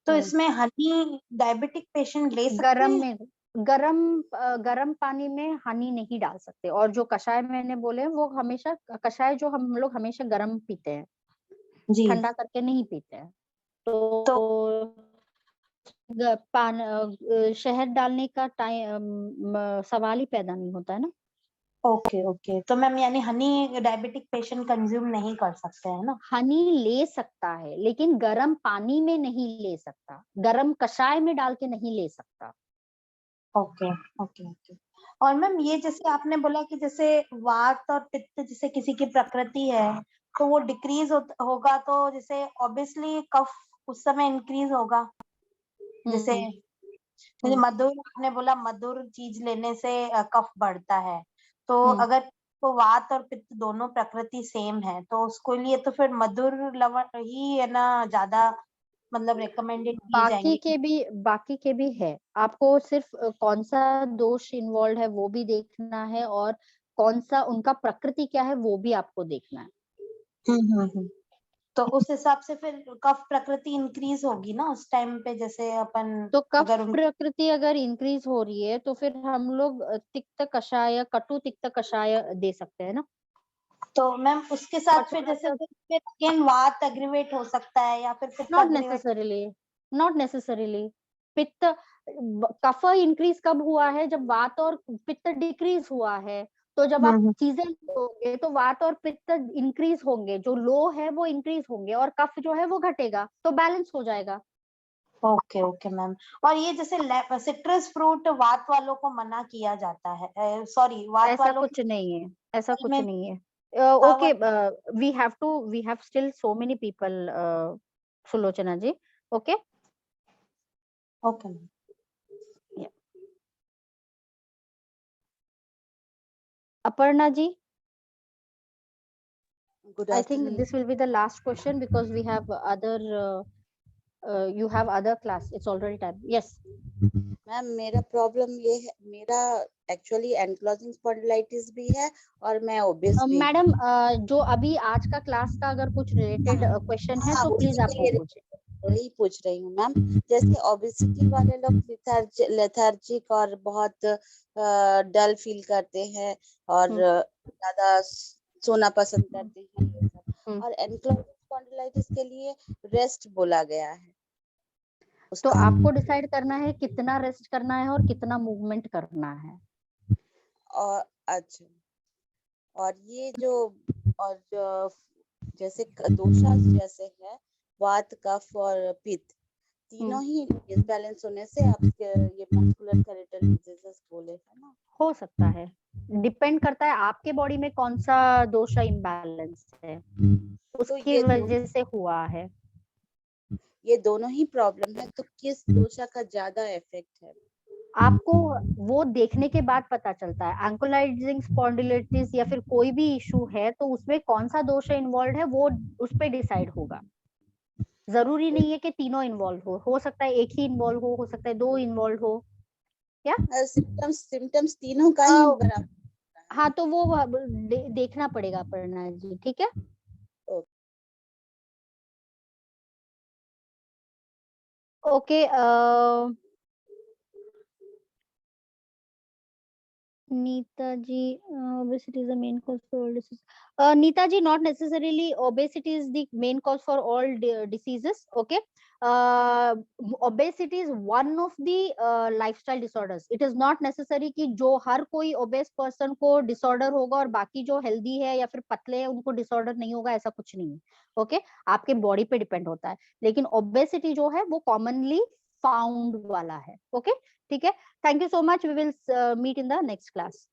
तो इसमें हनी डायबिटिक पेशेंट ले सकते हैं? गरम पानी में हनी नहीं डाल सकते, और जो कषाय मैंने बोले वो हमेशा कषाय जो हम लोग हमेशा गरम पीते हैं, जी। ठंडा करके नहीं पीते हैं। तो तो शहद डालने का सवाल ही पैदा नहीं होता है ना। ओके ओके, तो मैम यानी हनी डायबिटिक पेशेंट कंज्यूम नहीं कर सकते हैं ना? हनी ले सकता है लेकिन गर्म पानी में नहीं ले सकता, गर्म कषाय में डाल के नहीं ले सकता। Okay okay okay. और मैम ये जैसे आपने बोला कि जैसे वात और पित्त जैसे किसी की प्रकृति है तो वो डिक्रीज होगा, तो जैसे ऑब्वियसली कफ उस समय इंक्रीज होगा। जैसे मधुर, आपने बोला मधुर चीज लेने से कफ बढ़ता है, तो अगर तो वात और पित्त दोनों प्रकृति सेम है तो उसको लिए तो फिर मधुर लवण ही है ना ज्यादा मतलब रिकमेंडेड किए जाएंगे? बाकी के भी है, आपको सिर्फ कौन सा दोष इन्वॉल्व है वो भी देखना है, और कौन सा उनका प्रकृति क्या है वो भी आपको देखना है। तो उस हिसाब से फिर कफ प्रकृति इंक्रीज होगी ना उस टाइम पे, जैसे अपन तो कफ अगर प्रकृति अगर इंक्रीज हो रही है तो फिर हम लोग तिक्त कषाय, कटु तिक्त कषाय दे सकते हैं ना। तो मैम उसके साथ फिर जैसे फिर अगेन वात एग्रीवेट हो सकता है या फिर पित्त एग्रीवेट? Not necessarily. पित्त कफ इंक्रीज कब हुआ है, जब वात और पित्त डिक्रीज हुआ है। तो जब आप चीजें लोगे तो वात और पित्त इंक्रीज होंगे, जो लो है वो इंक्रीज होंगे और कफ जो है वो घटेगा, तो बैलेंस हो जाएगा। Okay okay ma'am. और ये जैसे सिट्रस फ्रूट वात वालों को मना किया जाता है, सॉरी वात ऐसा वालों कुछ नहीं है, ऐसा कुछ में नहीं है। Okay, we have still so many people, Sulochana ji. Okay okay ma'am. Aparna ji, Good I think afternoon. this will be the last question because we have other you have other class, it's already time. Yes ma'am मेरा problem ये है, मेरा actually enclosing spondylitis भी है और मैं OBCs भी हूँ। मैडम, जो अभी आज का क्लास का अगर कुछ रिलेटेड क्वेश्चन है तो प्लीज आप पूछिए। वही पूछ रही हूँ मैम, जैसे ओबेसिटी वाले लोग लेथार्जिक और बहुत डल फील करते हैं और ज्यादा सोना पसंद करते हैं ये सब, और एनक्लोजिंग स्पॉन्डिलाइटिस के लिए रेस्ट बोला गया है। तो आपको डिसाइड करना है कितना रेस्ट करना है और कितना मूवमेंट करना है। और अच्छा, और ये जो और जैसे दोषा जैसे है वात कफ और पित्त तीनों ही डिसबैलेंस होने से आपके ये मस्कुलर स्केलेटल डिजीजेस बोले है ना, हो सकता है, डिपेंड करता है आपके बॉडी में कौन सा दोषा इम्बैलेंस है, उसकी वजह से हुआ है। ये दोनों ही प्रॉब्लम है, तो किस दोषा का ज्यादा इफेक्ट है? आपको वो देखने के बाद पता चलता है। एंकोलाइजिंग स्पॉन्डिलाइटिस या फिर कोई भी इशू है तो उसमें कौन सा दोष इन्वॉल्व है वो उस पे डिसाइड होगा। जरूरी नहीं है कि तीनों इन्वॉल्व हो सकता है एक ही इन्वॉल्व हो सकता है दो इन्वॉल्व हो। क्या सिम्टम्स तीनों का ही बराबर? हाँ, तो वो देखना पड़ेगा अपर्णा जी, ठीक है। Okay, Neeta ji, obesity is the main cause for all diseases. Neeta ji, not necessarily obesity is the main cause for all diseases. Okay, obesity is one of the lifestyle disorders. It is not necessary कि जो हर कोई obese person को disorder होगा और बाकी जो healthy है या फिर पतले हैं उनको disorder नहीं होगा, ऐसा कुछ नहीं है। Okay, आपके body पे depend होता है, लेकिन obesity जो है वो commonly found वाला है। Okay, ठीक है। Thank you so much. We will meet in the next class.